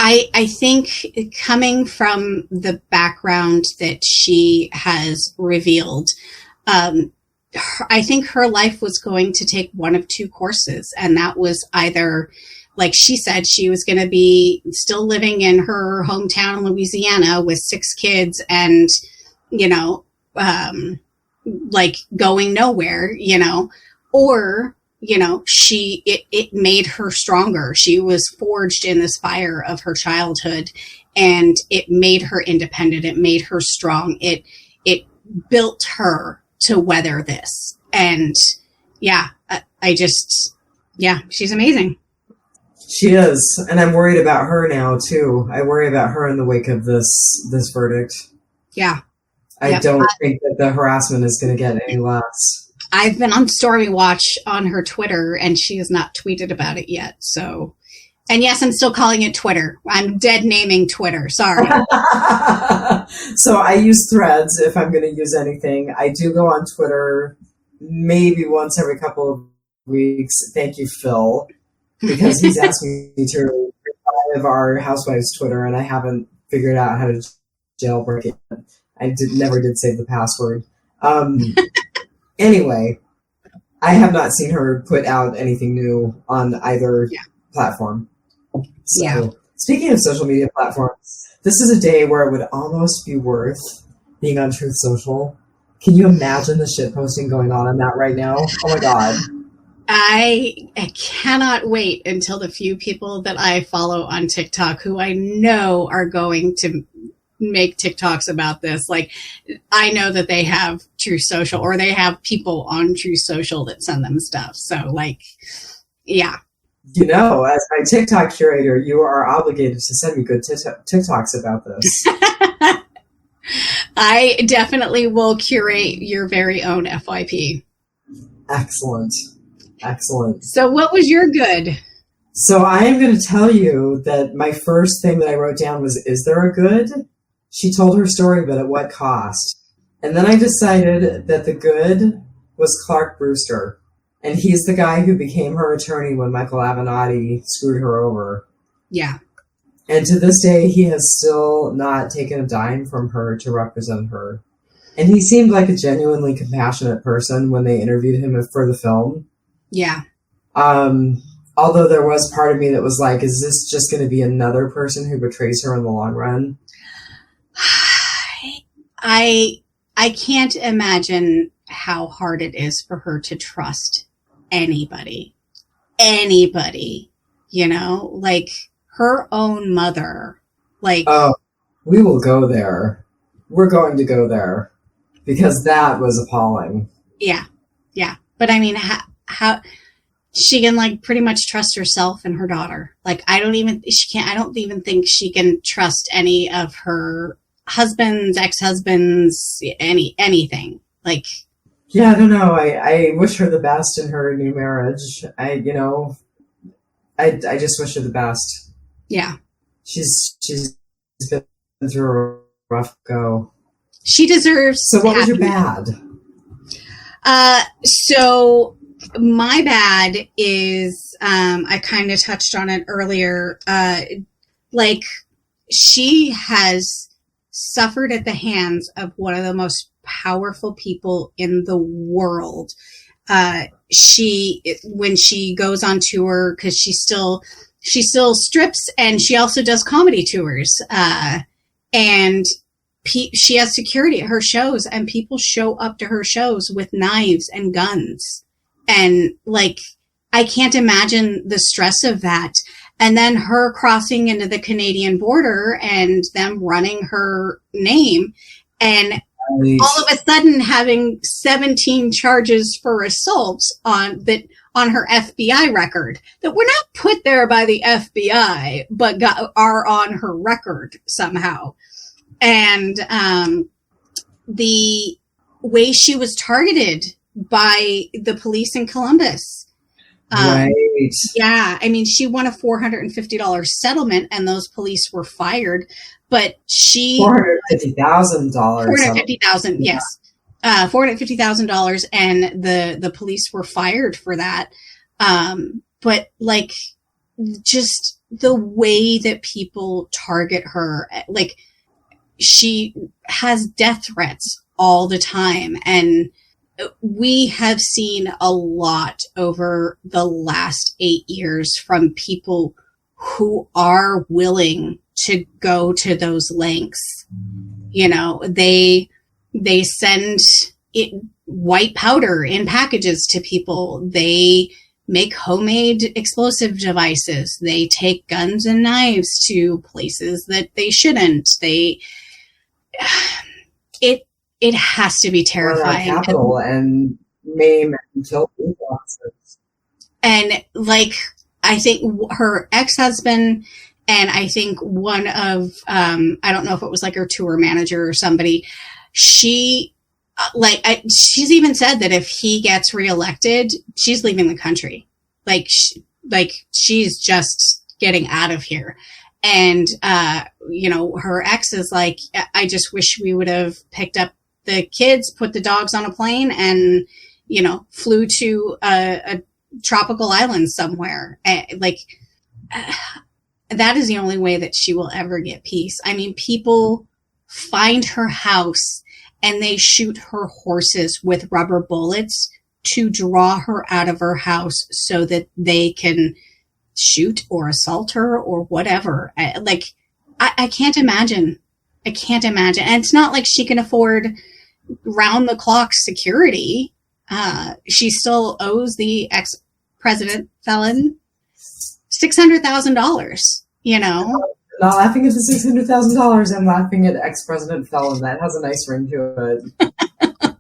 C: I think coming from the background that she has revealed, I think her life was going to take one of two courses. And that was either, like she said, she was going to be still living in her hometown in Louisiana with 6 kids and, like going nowhere, or, it made her stronger. She was forged in this fire of her childhood, and it made her independent. It made her strong. It built her to weather this. And yeah, she's amazing.
B: She is. And I'm worried about her now too. I worry about her in the wake of this verdict.
C: Yeah.
B: I don't think that the harassment is going to get any less.
C: I've been on Stormy Watch on her Twitter, and she has not tweeted about it yet. So, and yes, I'm still calling it Twitter. I'm dead naming Twitter. Sorry.
B: So I use Threads if I'm going to use anything. I do go on Twitter maybe once every couple of weeks. Thank you, Phil, because he's asked me to revive our Housewives Twitter, and I haven't figured out how to jailbreak it. I never did save the password. Anyway, I have not seen her put out anything new on either platform. So, Speaking of social media platforms, this is a day where it would almost be worth being on Truth Social. Can you imagine the shit posting going on that right now? Oh my God.
C: I cannot wait until the few people that I follow on TikTok who I know are going to make TikToks about this. Like, I know that they have True Social, or they have people on True Social that send them stuff. So, like, yeah.
B: You know, as my TikTok curator, you are obligated to send me good TikToks about this.
C: I definitely will curate your very own FYP.
B: Excellent. Excellent.
C: So what was your good?
B: So I am going to tell you that my first thing that I wrote down was, is there a good? She told her story, but at what cost? And then I decided that the good was Clark Brewster. And he's the guy who became her attorney when Michael Avenatti screwed her over.
C: Yeah.
B: And to this day, he has still not taken a dime from her to represent her. And he seemed like a genuinely compassionate person when they interviewed him for the film.
C: Yeah.
B: Although there was part of me that was like, is this just going to be another person who betrays her in the long run?
C: I can't imagine how hard it is for her to trust anybody, you know, like her own mother. Like,
B: oh, we will go there. We're going to go there because that was appalling.
C: Yeah. But I mean, how she can like pretty much trust herself and her daughter. Like, I don't even think she can trust any of her husbands, ex-husbands, anything. Like,
B: yeah, I don't know. I wish her the best in her new marriage. I just wish her the best.
C: Yeah.
B: She's been through a rough go.
C: She deserves.
B: So what was your bad?
C: So my bad is, I kind of touched on it earlier. Like, she has suffered at the hands of one of the most powerful people in the world. When she goes on tour, because she still strips, and she also does comedy tours. And she has security at her shows, and people show up to her shows with knives and guns. And like, I can't imagine the stress of that. And then her crossing into the Canadian border and them running her name, and all of a sudden having 17 charges for assault on her FBI record that were not put there by the FBI, but are on her record somehow. And the way she was targeted by the police in Columbus.
B: Right.
C: Yeah. I mean, she won a $450 settlement, and those police were fired. But
B: $450,000.
C: $450,000, yes. $450,000, and the police were fired for that. But like, just the way that people target her, like, she has death threats all the time. And we have seen a lot over the last 8 years from people who are willing to go to those lengths. You know, they send white powder in packages to people. They make homemade explosive devices. They take guns and knives to places that they shouldn't. It has to be terrifying.
B: Capital and maim and kill police officers.
C: And like, I think her ex-husband, and I think one of, I don't know if it was like her tour manager or somebody, she's even said that if he gets reelected, she's leaving the country. Like she's just getting out of here. And, her ex is like, I just wish we would have picked up the kids, put the dogs on a plane, and, flew to a tropical island somewhere. That is the only way that she will ever get peace. I mean, people find her house and they shoot her horses with rubber bullets to draw her out of her house so that they can shoot or assault her or whatever. I can't imagine. I can't imagine. And it's not like she can afford round the clock security. She still owes the ex-president felon $600,000,
B: not laughing at the $600,000. I'm laughing at ex-President Felon. That has a nice ring to it.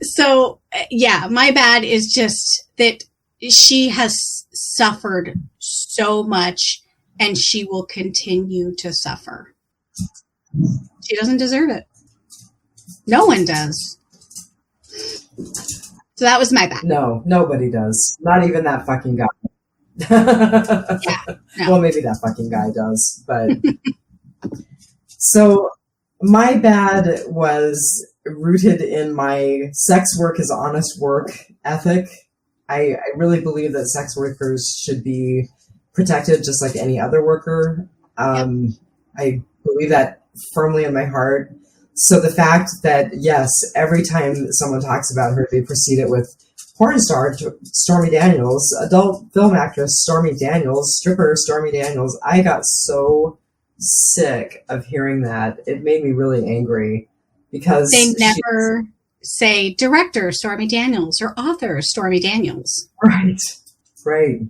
C: So, yeah, my bad is just that she has suffered so much and she will continue to suffer. She doesn't deserve it. No one does. So that was my bad.
B: No, nobody does. Not even that fucking guy.
C: Yeah, no.
B: Well, maybe that fucking guy does, but so my bad was rooted in my sex work is honest work ethic. I really believe that sex workers should be protected just like any other worker. I believe that firmly in my heart. So the fact that, yes, every time someone talks about her, they precede it with porn star Stormy Daniels, adult film actress Stormy Daniels, stripper Stormy Daniels. I got so sick of hearing that. It made me really angry because
C: they never say director Stormy Daniels or author Stormy Daniels.
B: Right.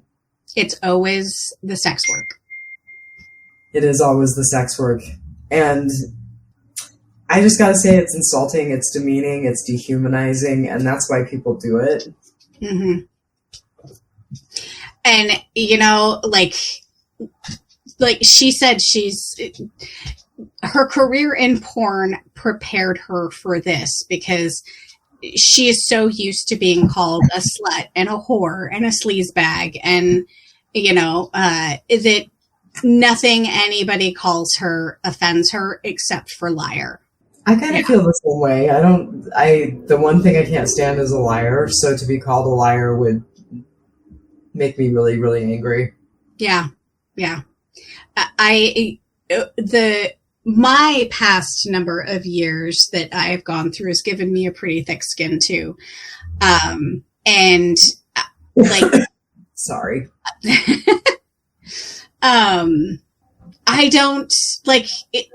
C: It's always the sex work.
B: It is always the sex work. And I just gotta say it's insulting, it's demeaning, it's dehumanizing, and that's why people do it.
C: Mm-hmm. And, you know, like she said, her career in porn prepared her for this because she is so used to being called a slut and a whore and a sleazebag and, you know, that nothing anybody calls her offends her except for liar.
B: I kind of feel the same way. The one thing I can't stand is a liar. So to be called a liar would make me really, really angry.
C: Yeah. My past number of years that I have gone through has given me a pretty thick skin too. And like,
B: sorry.
C: I don't like it.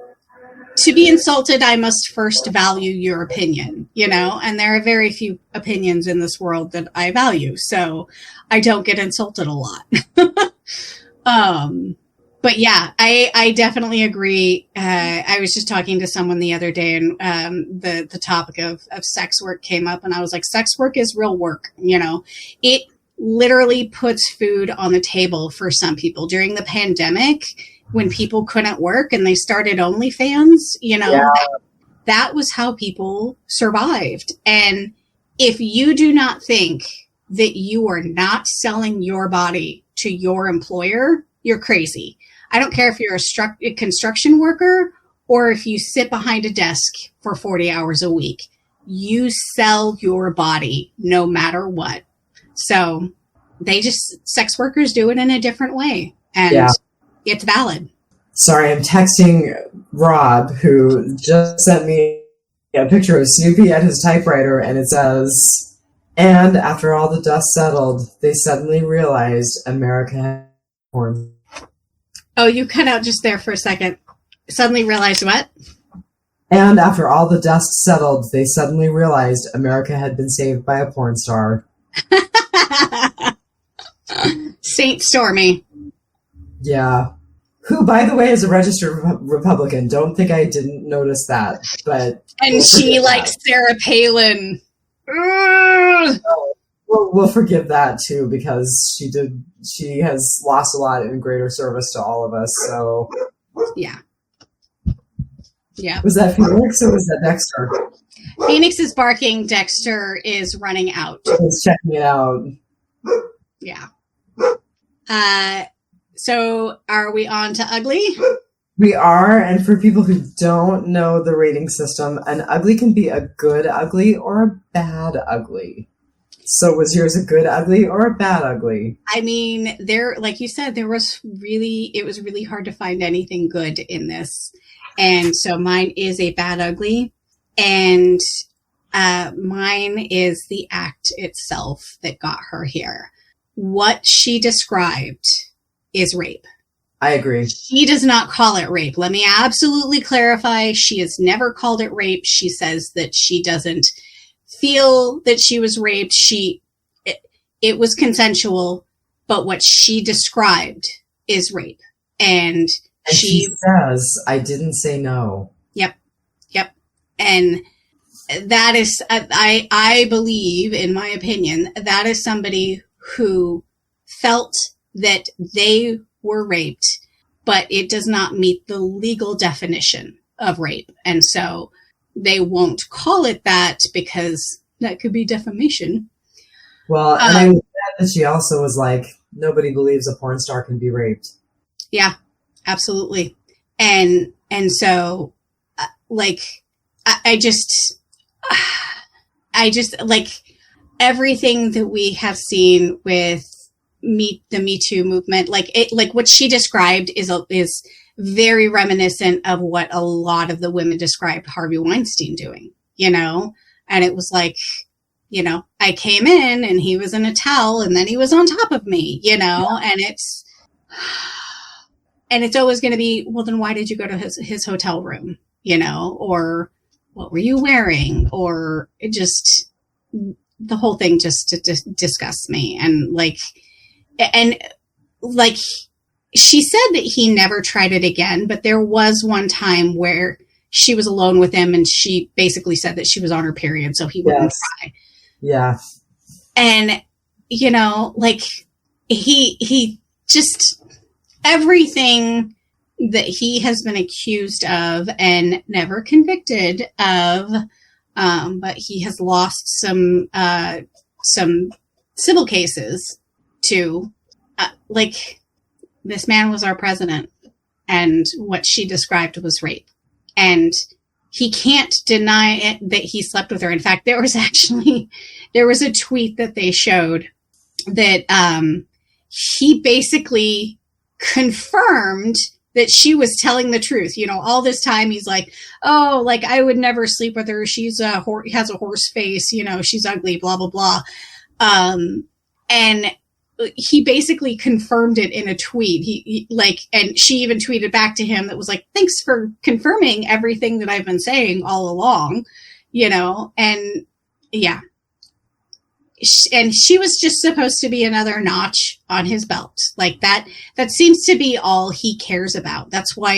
C: To be insulted, I must first value your opinion, you know, and there are very few opinions in this world that I value. So I don't get insulted a lot. But yeah, I definitely agree. I was just talking to someone the other day and the topic of sex work came up and I was like, sex work is real work. You know, it literally puts food on the table for some people during the pandemic. When people couldn't work and they started OnlyFans, you know, that was how people survived. And if you do not think that you are not selling your body to your employer, you're crazy. I don't care if you're a construction worker or if you sit behind a desk for 40 hours a week. You sell your body no matter what. So sex workers do it in a different way. And it's valid.
B: Sorry, I'm texting Rob, who just sent me a picture of Snoopy at his typewriter, and it says, and after all the dust settled, they suddenly realized America had porn.
C: Oh, you cut out just there for a second. Suddenly realized what?
B: And after all the dust settled, they suddenly realized America had been saved by a porn star.
C: Saint Stormy.
B: Yeah. Who, by the way, is a registered Republican. Don't think I didn't notice that. But
C: and she likes Sarah Palin.
B: We'll forgive that too, because she has lost a lot in greater service to all of us. So
C: yeah.
B: Was that Phoenix or was that Dexter?
C: Phoenix is barking. Dexter is running out.
B: He's checking it out.
C: Yeah. So are we on to ugly?
B: We are, and for people who don't know the rating system, an ugly can be a good ugly or a bad ugly. So was yours a good ugly or a bad ugly?
C: I mean, like you said, it was really hard to find anything good in this. And so mine is a bad ugly. And mine is the act itself that got her here. What she described is rape.
B: I agree. She
C: does not call it rape. Let me absolutely clarify. She has never called it rape. She says that she doesn't feel that she was raped. It was consensual, but what she described is rape. And
B: And she says, I didn't say no.
C: Yep. And that is, I believe, in my opinion, that is somebody who felt that they were raped, but it does not meet the legal definition of rape. And so they won't call it that because that could be defamation.
B: Well, and I was glad that she also was like, nobody believes a porn star can be raped.
C: Yeah, absolutely. And so, like, I just like everything that we have seen with the Me Too movement, like what she described is very reminiscent of what a lot of the women described Harvey Weinstein doing, and it was like, I came in and he was in a towel and then he was on top of me, and it's always going to be, well, then why did you go to his hotel room, or what were you wearing? Or it just, the whole thing just disgusts me. And like she said that he never tried it again, but there was one time where she was alone with him and she basically said that she was on her period, so he wouldn't try.
B: Yeah.
C: And, like he just, everything that he has been accused of and never convicted of, but he has lost some civil cases to, like, this man was our president, and what she described was rape. And he can't deny it that he slept with her. In fact, there was a tweet that they showed that he basically confirmed that she was telling the truth. All this time he's like, oh, like, I would never sleep with her. She's has a horse face, she's ugly, blah, blah, blah. And he basically confirmed it in a tweet. He and she even tweeted back to him that was like, thanks for confirming everything that I've been saying all along, and yeah. And she was just supposed to be another notch on his belt. Like that seems to be all he cares about. That's why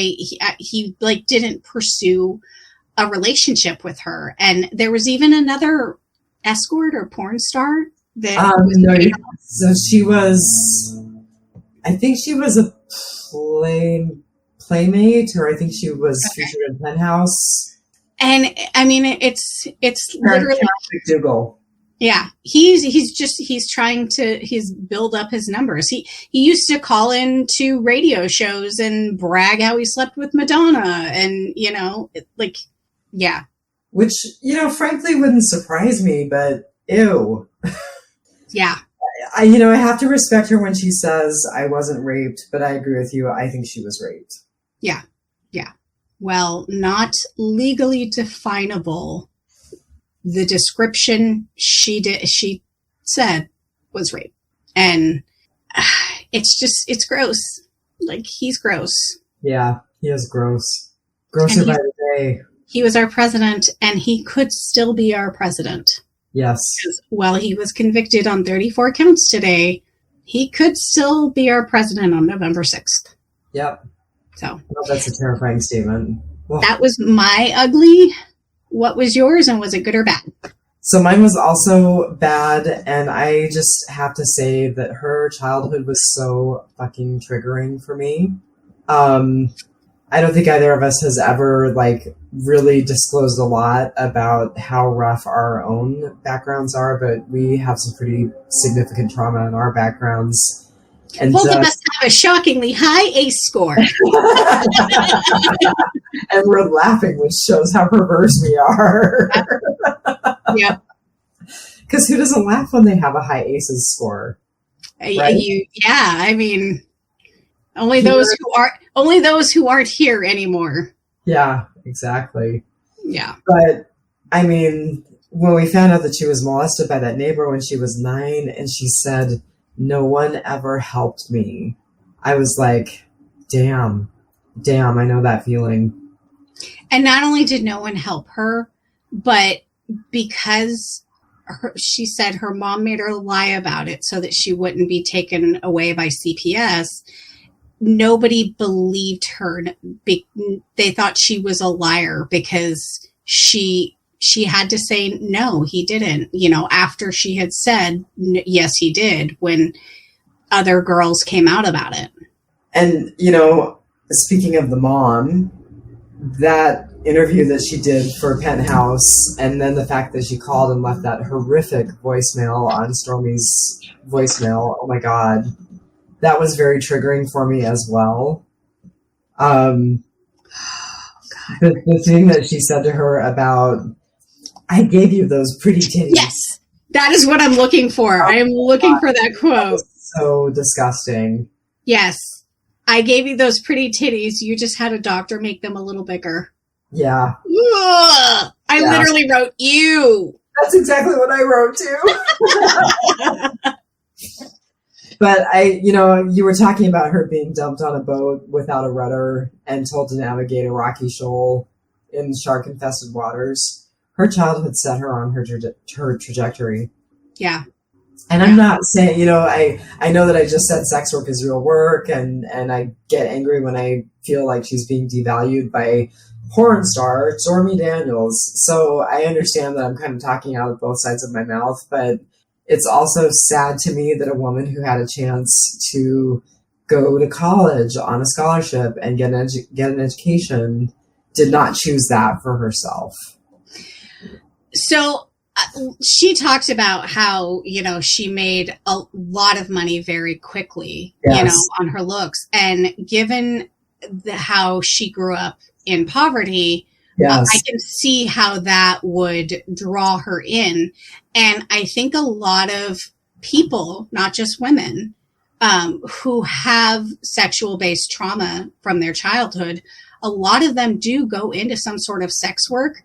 C: he didn't pursue a relationship with her. And there was even another escort or porn star that
B: so she was, I think she was a playmate, or I think she was featured in Penthouse.
C: And I mean, it's literally
B: McDougal.
C: Yeah, he's trying to build up his numbers. He used to call in to radio shows and brag how he slept with Madonna, and yeah.
B: Which, frankly wouldn't surprise me, but ew.
C: Yeah.
B: I have to respect her when she says I wasn't raped, but I agree with you. I think she was raped.
C: Yeah. Yeah. Well, not legally definable. The description she said was rape. And it's gross. Like, he's gross. Yeah,
B: he is gross. Grosser by the day.
C: He was our president, and he could still be our president.
B: Yes.
C: While he was convicted on 34 counts today, he could still be our president on November 6th.
B: Yep.
C: So.
B: Well, that's a terrifying statement. Well,
C: that was my ugly. What was yours, and was it good or bad?
B: So mine was also bad, and I just have to say that her childhood was so fucking triggering for me. I don't think either of us has ever, really disclosed a lot about how rough our own backgrounds are, but we have some pretty significant trauma in our backgrounds. And
C: both of us have a shockingly high ACE score.
B: And we're laughing, which shows how perverse we are.
C: Yeah.
B: Because who doesn't laugh when they have a high ACEs score? Right?
C: I mean, only those who aren't here anymore.
B: Yeah, exactly.
C: Yeah.
B: But I mean, when we found out that she was molested by that neighbor when she was 9, and she said, "No one ever helped me," I was like, damn, I know that feeling.
C: And not only did no one help her, but because she said her mom made her lie about it so that she wouldn't be taken away by CPS, nobody believed her. They thought she was a liar because she had to say, no, he didn't, after she had said, yes, he did, when other girls came out about it.
B: And, speaking of the mom, that interview that she did for Penthouse, and then the fact that she called and left that horrific voicemail on Stormy's voicemail, oh my God, that was very triggering for me as well. The thing that she said to her about, I gave you those pretty titties.
C: Yes, that is what I'm looking for. I am looking for that quote.
B: That so disgusting.
C: Yes, I gave you those pretty titties. You just had a doctor make them a little bigger.
B: Yeah.
C: Ugh, I literally wrote, ew.
B: That's exactly what I wrote too. But you were talking about her being dumped on a boat without a rudder and told to navigate a rocky shoal in shark-infested waters. Her childhood set her on her trajectory.
C: Yeah.
B: And I'm not saying, I know that I just said sex work is real work, and I get angry when I feel like she's being devalued by porn star Stormy Daniels. So I understand that I'm kind of talking out of both sides of my mouth, but it's also sad to me that a woman who had a chance to go to college on a scholarship and get an education did not choose that for herself.
C: So she talked about how, she made a lot of money very quickly,
B: yes.
C: On her looks. And given how she grew up in poverty,
B: yes.
C: I can see how that would draw her in. And I think a lot of people, not just women, who have sexual-based trauma from their childhood, a lot of them do go into some sort of sex work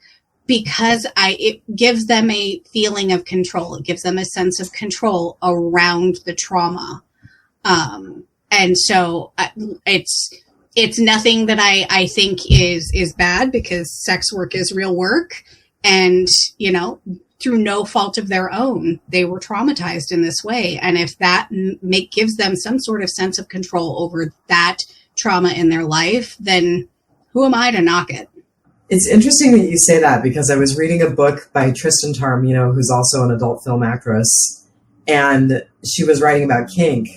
C: because it gives them a feeling of control. It gives them a sense of control around the trauma. And so it's nothing that I think is bad, because sex work is real work. And, through no fault of their own, they were traumatized in this way. And if that gives them some sort of sense of control over that trauma in their life, then who am I to knock it?
B: It's interesting that you say that, because I was reading a book by Tristan Taormino, who's also an adult film actress, and she was writing about kink.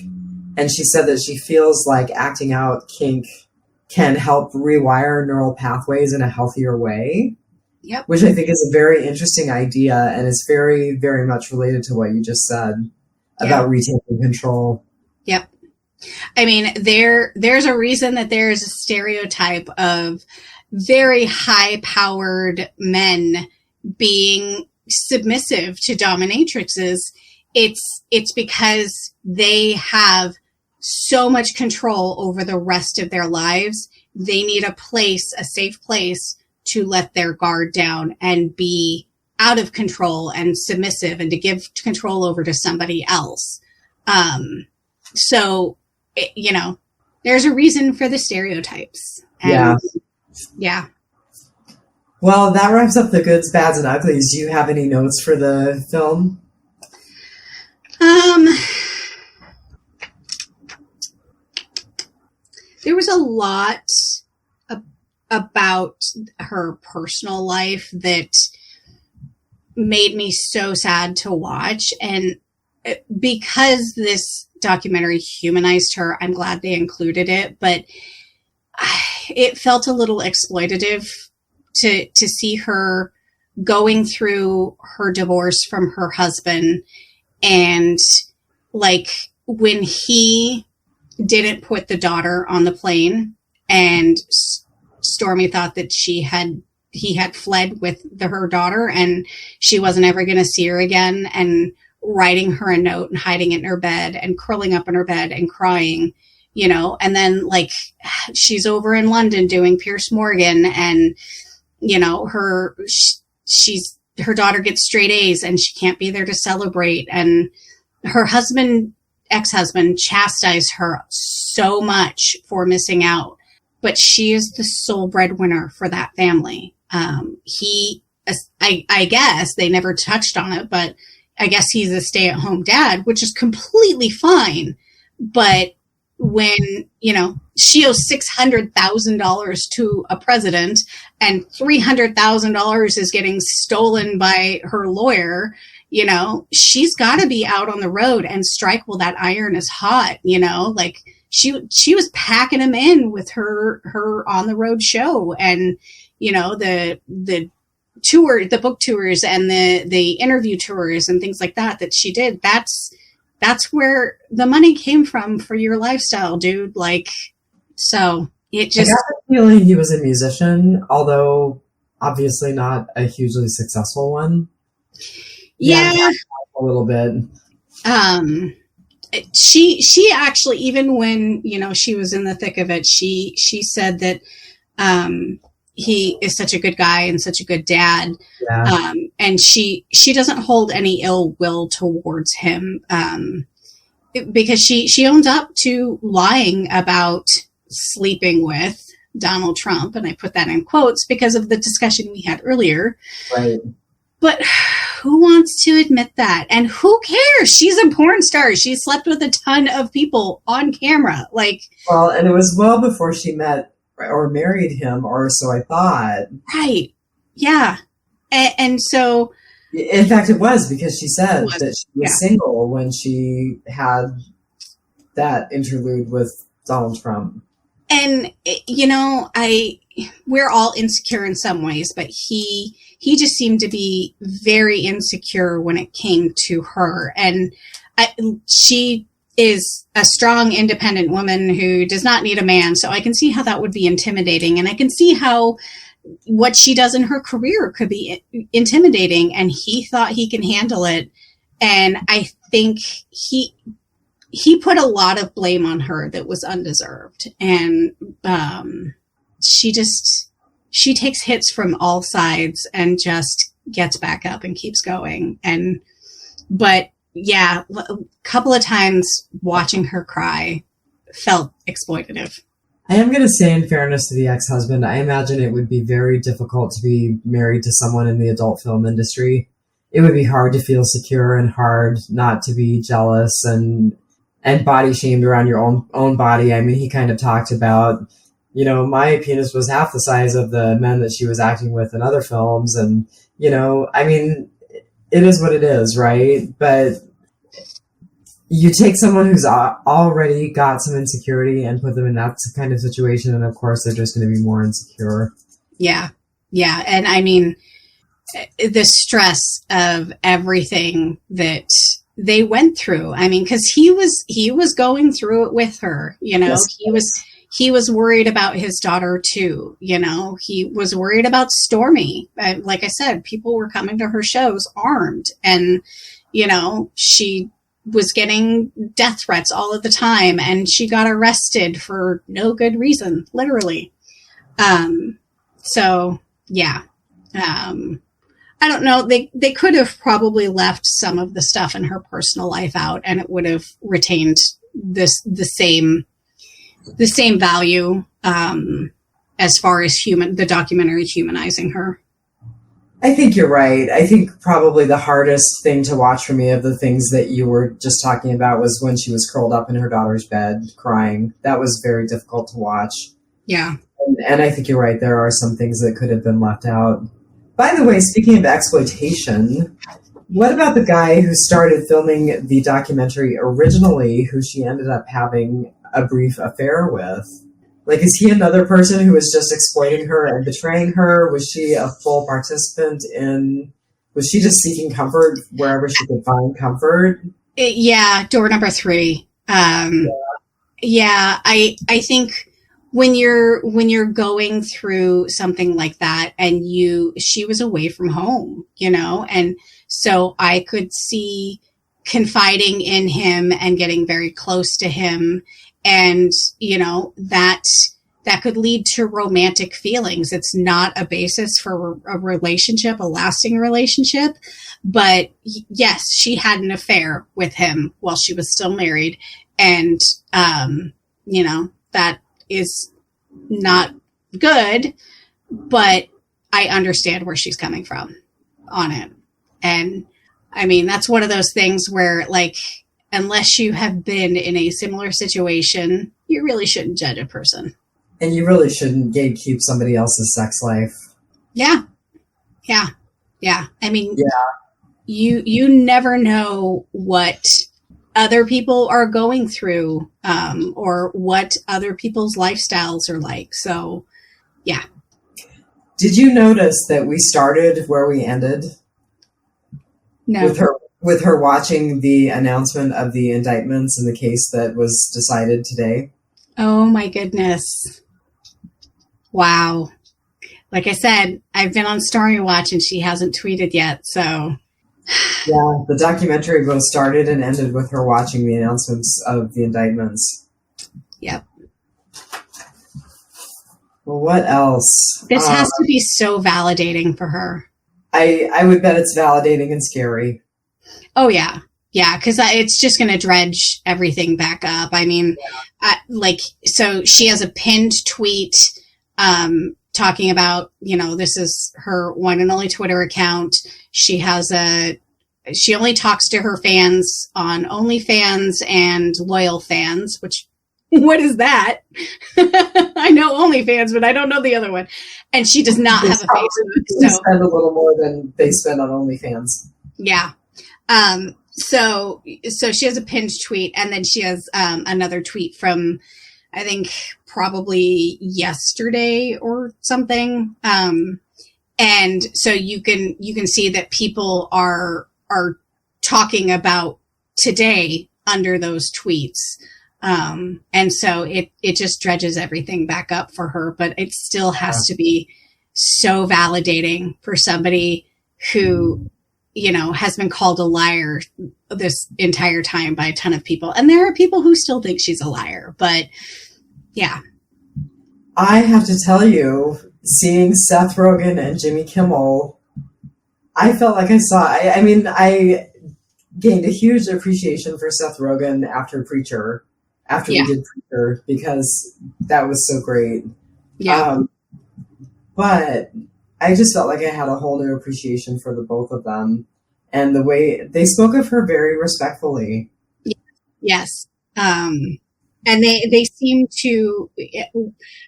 B: And she said that she feels like acting out kink can help rewire neural pathways in a healthier way.
C: Yep.
B: Which I think is a very interesting idea, and is very, very much related to what you just said about retaking control.
C: Yep. I mean, there's a reason that there's a stereotype of very high-powered men being submissive to dominatrixes. It's because they have so much control over the rest of their lives. They need a safe place to let their guard down and be out of control and submissive, and to give control over to somebody else. So, there's a reason for the stereotypes. And yeah.
B: Well, that wraps up the goods, bads, and uglies. Do you have any notes for the film?
C: There was a lot about her personal life that made me so sad to watch. And because this documentary humanized her, I'm glad they included it, but it felt a little exploitative to see her going through her divorce from her husband. And when he didn't put the daughter on the plane, and Stormy thought that he had fled with her daughter and she wasn't ever going to see her again, and writing her a note and hiding it in her bed and curling up in her bed and crying, and then she's over in London doing Pierce Morgan, and, her daughter gets straight A's and she can't be there to celebrate. And her ex-husband chastised her so much for missing out. But she is the sole breadwinner for that family. I guess they never touched on it, but I guess he's a stay-at-home dad, which is completely fine. But when, she owes $600,000 to a president and $300,000 is getting stolen by her lawyer, she's got to be out on the road and strike while that iron is hot, like she was packing him in with her on the road show, and, the tour, the book tours and the interview tours and things like that she did. That's where the money came from for your lifestyle, dude. Like, so it just...
B: I got the feeling he was a musician, although obviously not a hugely successful one.
C: Yeah.
B: A little bit.
C: She actually, even when, she was in the thick of it, she said that, he is such a good guy and such a good dad.
B: Yeah.
C: And she doesn't hold any ill will towards him, because she owns up to lying about sleeping with Donald Trump. And I put that in quotes because of the discussion we had earlier.
B: Right.
C: But who wants to admit that? And who cares? She's a porn star. She slept with a ton of people on camera.
B: Well, and it was well before she met or married him, or so I thought.
C: Right. Yeah. And so...
B: In fact, it was, because she said that she was single when she had that interlude with Donald Trump.
C: And, we're all insecure in some ways, but he just seemed to be very insecure when it came to her. And she is a strong, independent woman who does not need a man. So I can see how that would be intimidating. And I can see how what she does in her career could be intimidating. And he thought he can handle it. And I think he put a lot of blame on her that was undeserved. And she takes hits from all sides and just gets back up and keeps going. But yeah, a couple of times watching her cry felt exploitative.
B: I am going to say, in fairness to the ex-husband, I imagine it would be very difficult to be married to someone in the adult film industry. It would be hard to feel secure and hard not to be jealous and body shamed around your own body. I mean, he kind of talked about, my penis was half the size of the men that she was acting with in other films. And, I mean, it is what it is, right? But you take someone who's already got some insecurity and put them in that kind of situation, and of course they're just going to be more insecure.
C: Yeah. Yeah. And I mean, the stress of everything that they went through. I mean, because he was going through it with her, yes. He was worried about his daughter too. He was worried about Stormy. Like I said, people were coming to her shows armed, and, she was getting death threats all of the time, and she got arrested for no good reason, literally. So yeah. I don't know. They could have probably left some of the stuff in her personal life out, and it would have retained the same value, as far as the documentary humanizing her.
B: I think you're right. I think probably the hardest thing to watch for me of the things that you were just talking about was when she was curled up in her daughter's bed crying. That was very difficult to watch.
C: Yeah.
B: And I think you're right. There are some things that could have been left out. By the way, speaking of exploitation, what about the guy who started filming the documentary originally, who she ended up having a brief affair with? Like, is he another person who was just exploiting her and betraying her? Was she a full participant was she just seeking comfort wherever she could find comfort?
C: Yeah, door number 3. Yeah, I think when you're going through something like that, and she was away from home, and so I could see confiding in him and getting very close to him. And, that could lead to romantic feelings. It's not a basis for a relationship, a lasting relationship. But yes, she had an affair with him while she was still married. And, that is not good, but I understand where she's coming from on it. And I mean, that's one of those things where, like, unless you have been in a similar situation, you really shouldn't judge a person.
B: And you really shouldn't gatekeep somebody else's sex life.
C: Yeah. I mean, you never know what other people are going through, or what other people's lifestyles are like. So, yeah.
B: Did you notice that we started where we ended?
C: No.
B: With her watching the announcement of the indictments in the case that was decided today.
C: Oh my goodness. Wow. Like I said, I've been on Stormy Watch and she hasn't tweeted yet, so.
B: Yeah, the documentary both started and ended with her watching the announcements of the indictments.
C: Yep.
B: Well, what else?
C: This has to be so validating for her.
B: I would bet it's validating and scary.
C: Oh, yeah. Yeah, because it's just going to dredge everything back up. I mean, so she has a pinned tweet talking about, this is her one and only Twitter account. She only talks to her fans on OnlyFans and loyal fans, which, what is that? I know OnlyFans, but I don't know the other one. And she does not have a Facebook.
B: So spend a little more than they spend on OnlyFans.
C: Yeah. So she has a pinned tweet, and then she has another tweet from, I think, probably yesterday or something. And so you can see that people are talking about today under those tweets. And so it just dredges everything back up for her, but it still has to be so validating for somebody who, has been called a liar this entire time by a ton of people. And there are people who still think she's a liar, but yeah.
B: I have to tell you, seeing Seth Rogen and Jimmy Kimmel, I felt like I gained a huge appreciation for Seth Rogen after Preacher, we did Preacher, because that was so great.
C: Yeah.
B: But I just felt like I had a whole new appreciation for the both of them, and the way they spoke of her very respectfully.
C: Yes. And they seem to,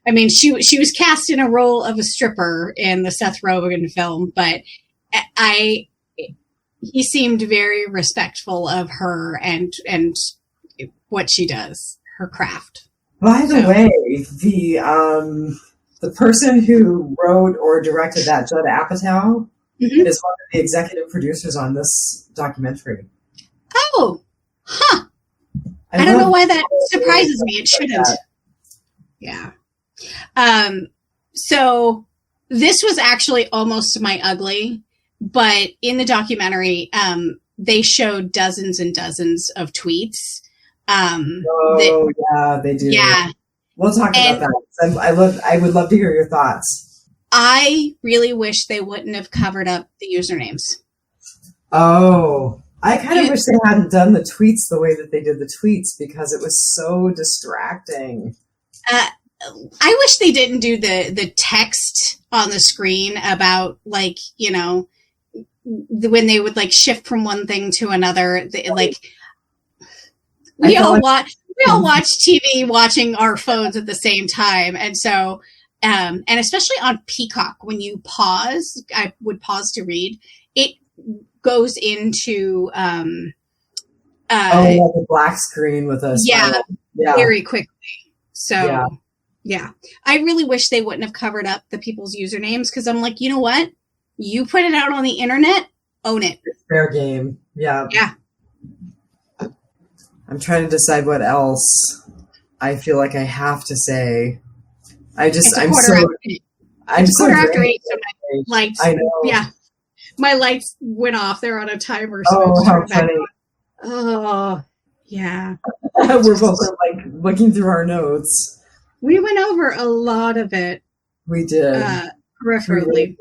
C: I mean, she was cast in a role of a stripper in the Seth Rogen film, but he seemed very respectful of her and what she does, her craft.
B: By the way, the person who wrote or directed that, Judd Apatow, is one of the executive producers on this documentary.
C: Oh, huh. I don't know why that surprises me. It shouldn't. Yeah. So this was actually almost my ugly, but in the documentary, they showed dozens and dozens of tweets.
B: They do.
C: Yeah.
B: We'll talk about that. I would love to hear your thoughts.
C: I really wish they wouldn't have covered up the usernames.
B: Oh, I kind of wish they hadn't done the tweets the way that they did the tweets, because it was so distracting.
C: I wish they didn't do the text on the screen about, like, when they would like shift from one thing to another. We all watch TV watching our phones at the same time. And so, and especially on Peacock, when you pause, I would pause to read, it goes into,
B: the black screen with us.
C: Yeah, very quickly. So, yeah. I really wish they wouldn't have covered up the people's usernames, because I'm like, you know what? You put it out on the internet, own it.
B: It's fair game. Yeah.
C: Yeah.
B: I'm trying to decide what else I feel like I have to say. I'm so
C: after 8, so my lights.
B: I know.
C: Yeah. My lights went off. They're on a timer.
B: So how funny.
C: Oh, yeah.
B: We're both like looking through our notes.
C: We went over a lot of it.
B: We did.
C: Peripherally.
B: We did.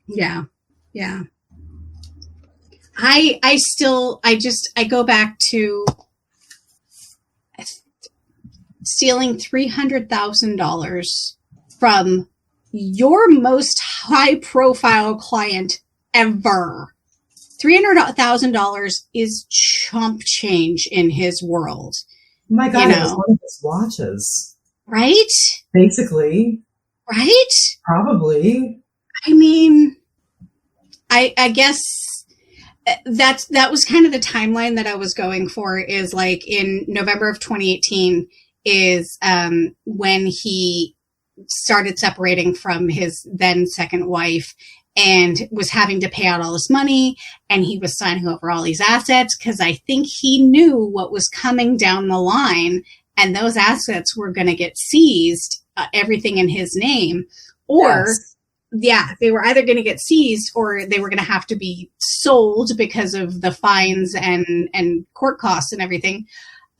C: Yeah. Yeah. I go back to stealing $300,000 from your most high-profile client ever. $300,000 is chump change in his world.
B: My God, it was one of his watches.
C: Right?
B: Basically.
C: Right?
B: Probably.
C: I mean, I guess that was kind of the timeline that I was going for, is like in November of 2018 is when he started separating from his then second wife and was having to pay out all this money, and he was signing over all these assets because I think he knew what was coming down the line, and those assets were going to get seized, everything in his name, or they were either going to get seized or they were going to have to be sold because of the fines and court costs and everything.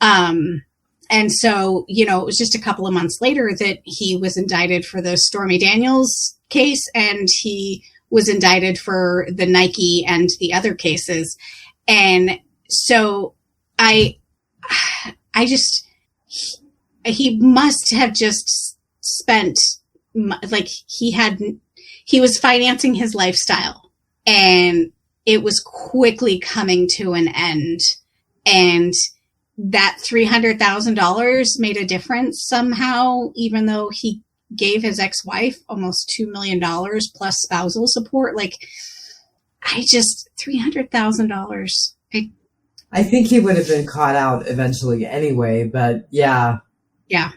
C: And so, it was just a couple of months later that he was indicted for the Stormy Daniels case, and he was indicted for the Nike and the other cases. And so he must have just spent, like, he was financing his lifestyle, and it was quickly coming to an end. And that $300,000 made a difference somehow, even though he gave his ex-wife almost $2 million plus spousal support. Like, $300,000.
B: I think he would have been caught out eventually anyway, but yeah.
C: Yeah.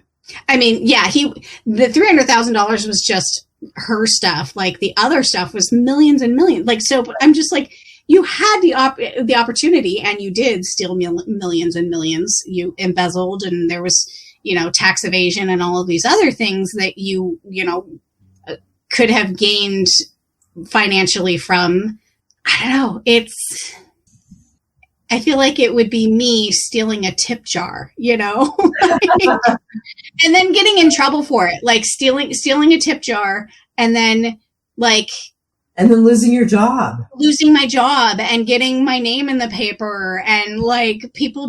C: I mean, yeah, the $300,000 was just her stuff. Like, the other stuff was millions and millions. Like, so I'm just like, you had the opportunity, and you did steal millions and millions. You embezzled, and there was, tax evasion and all of these other things that you could have gained financially from. I don't know. I feel like it would be me stealing a tip jar, and then getting in trouble for it, like stealing a tip jar, and then
B: losing your job,
C: losing my job, and getting my name in the paper, and like people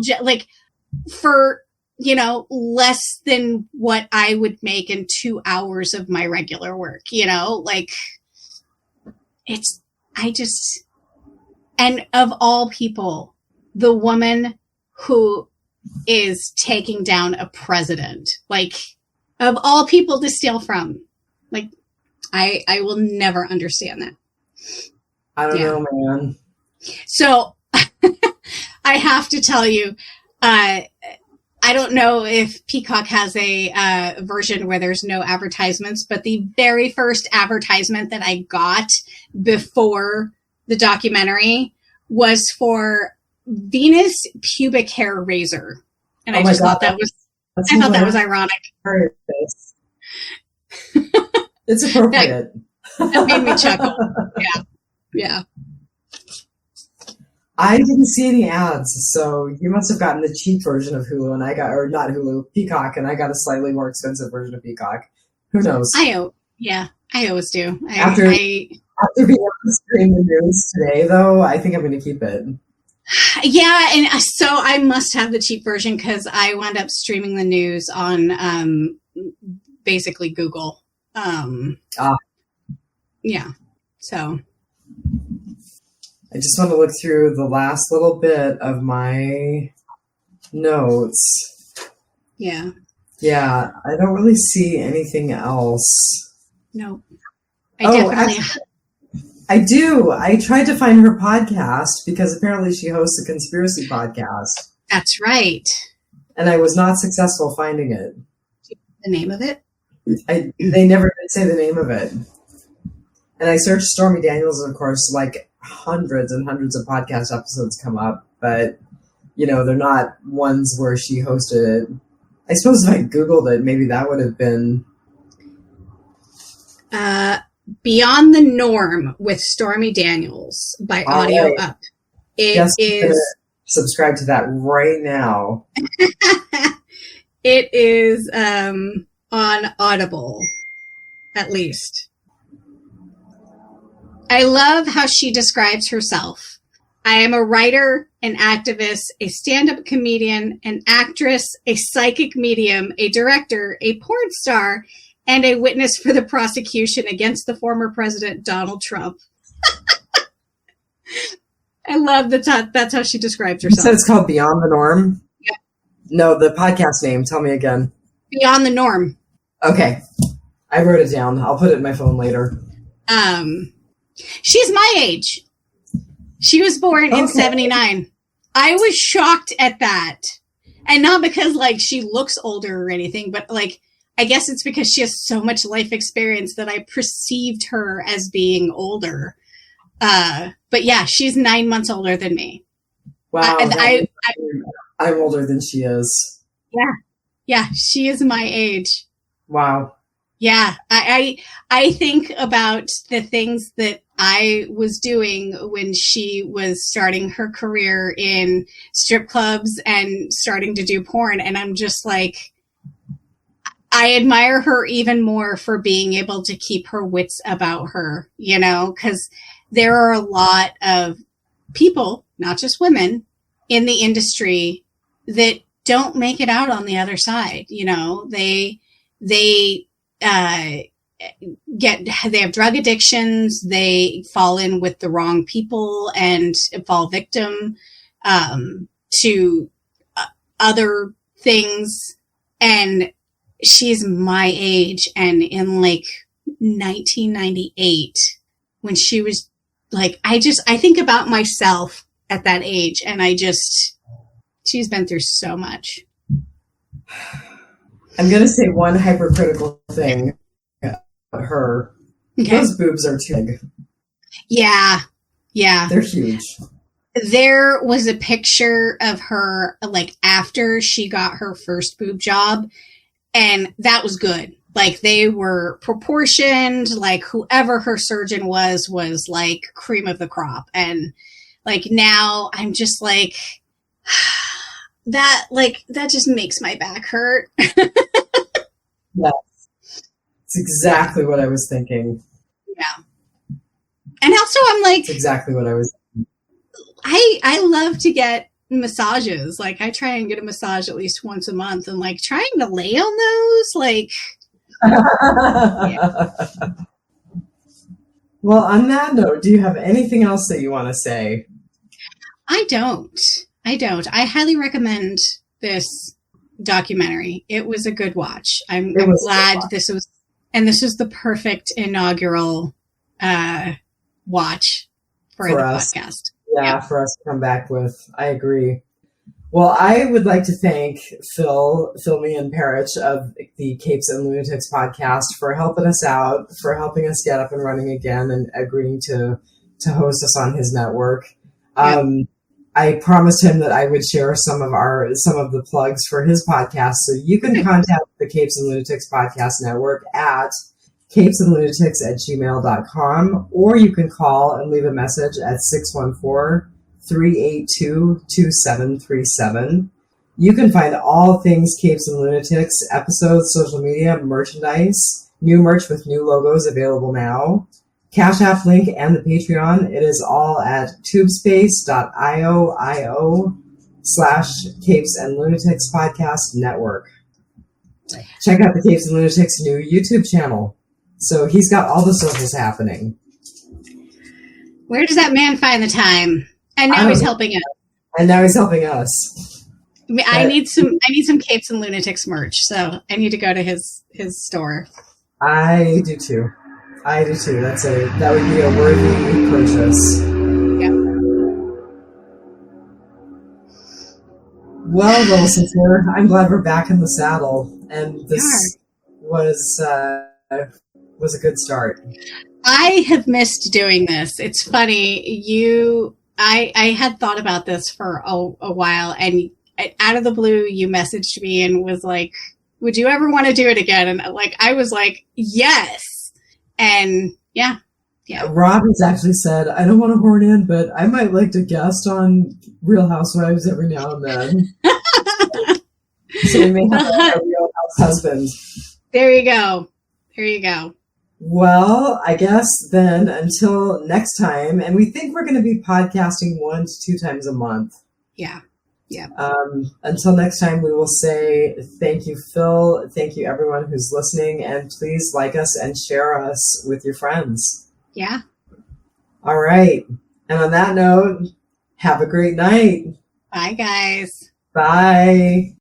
C: for less than what I would make in 2 hours of my regular work. And of all people, the woman who is taking down a president, like, of all people to steal from, like, I will never understand that.
B: I don't know, man.
C: So I have to tell you, I don't know if Peacock has a version where there's no advertisements, but the very first advertisement that I got before the documentary was for Venus pubic hair razor. And I just thought that was ironic.
B: It's appropriate.
C: That made me chuckle. Yeah.
B: I didn't see any ads, so you must have gotten the cheap version of Hulu, and not Hulu, Peacock, and I got a slightly more expensive version of Peacock. Who knows?
C: I always do.
B: After being able to stream the news today, though, I think I'm going to keep it.
C: Yeah, and so I must have the cheap version because I wound up streaming the news on basically Google. Yeah, so
B: I just want to look through the last little bit of my notes.
C: Yeah.
B: Yeah, I don't really see anything else.
C: No. Actually,
B: I do. I tried to find her podcast because apparently she hosts a conspiracy podcast.
C: That's right.
B: And I was not successful finding it.
C: The name of it?
B: They never did say the name of it. And I searched Stormy Daniels, and of course, like hundreds and hundreds of podcast episodes come up, but they're not ones where she hosted it. I suppose if I Googled it, maybe that would have been
C: Beyond the Norm with Stormy Daniels by Audio Up. It is
B: subscribe to that right now.
C: It is on Audible, at least. I love how she describes herself. I am a writer, an activist, a stand-up comedian, an actress, a psychic medium, a director, a porn star, and a witness for the prosecution against the former president, Donald Trump. I love that's how she describes
B: You
C: herself.
B: said it's called Beyond the Norm?
C: Yeah.
B: No, the podcast name. Tell me again.
C: Beyond the Norm.
B: Okay. I wrote it down. I'll put it in my phone later.
C: She's my age. She was born in 79. I was shocked at that. And not because, like, she looks older or anything, but, like, I guess it's because she has so much life experience that I perceived her as being older. But yeah, she's 9 months older than me.
B: Wow.
C: And
B: I'm older than she is.
C: Yeah. Yeah, she is my age.
B: Wow.
C: Yeah. I think about the things that I was doing when she was starting her career in strip clubs and starting to do porn. And I'm just like, I admire her even more for being able to keep her wits about her, you know, because there are a lot of people, not just women, in the industry that don't make it out on the other side. You know, they have drug addictions, they fall in with the wrong people and fall victim to other things. And she's my age. And in like 1998, when she was like, I think about myself at that age, and she's been through so much.
B: I'm going to say one hypercritical thing about her. Okay. Those boobs are too big.
C: Yeah. Yeah.
B: They're huge.
C: There was a picture of her, like, after she got her first boob job, and that was good. Like, they were proportioned, like, whoever her surgeon was like cream of the crop. And like, now I'm just like, that just makes my back hurt.
B: Yes. It's exactly what I was thinking.
C: Yeah. And also I'm like,
B: it's exactly what I was thinking.
C: I love to get massages. Like, I try and get a massage at least once a month, and like trying to lay on those, like, yeah.
B: Well, on that note, do you have anything else that you want to say?
C: I don't. I highly recommend this documentary. It was a good watch. I'm glad this was the perfect inaugural watch for the
B: us.
C: podcast.
B: Yeah, for us to come back with. I agree. Well, I would like to thank Philmy and Perich of the Capes and Lunatics podcast for helping us out, for helping us get up and running again, and agreeing to host us on his network. Yep. I promised him that I would share some of the plugs for his podcast. So you can contact the Capes and Lunatics podcast network at capesandlunatics@gmail.com, or you can call and leave a message at 614-382-2737. You can find all things Capes and Lunatics, episodes, social media, merchandise, new merch with new logos available now, Cash App link, and the Patreon. It is all at tubespace.io/Capes and Lunatics podcast network. Check out the Capes and Lunatics new YouTube channel. So he's got all the socials happening.
C: Where does that man find the time? And now he's helping us. I need some Capes and Lunatics merch, so I need to go to his store.
B: I do too. That would be a worthy purchase.
C: Yeah.
B: Well, little sister, I'm glad we're back in the saddle, and this was a good start.
C: I have missed doing this. It's funny. I had thought about this for a while, and out of the blue, you messaged me and was like, would you ever want to do it again? And like, I was like, yes. And yeah.
B: Rob has actually said, I don't want to horn in, but I might like to guest on Real Housewives every now and then. So we may have a Real House husband.
C: There you go.
B: Well, I guess then until next time, and we think we're going to be podcasting 1 to 2 times a month.
C: Yeah.
B: Until next time, we will say thank you, Phil. Thank you, everyone who's listening, and please like us and share us with your friends.
C: Yeah.
B: All right. And on that note, Have a great night.
C: Bye, guys.
B: Bye.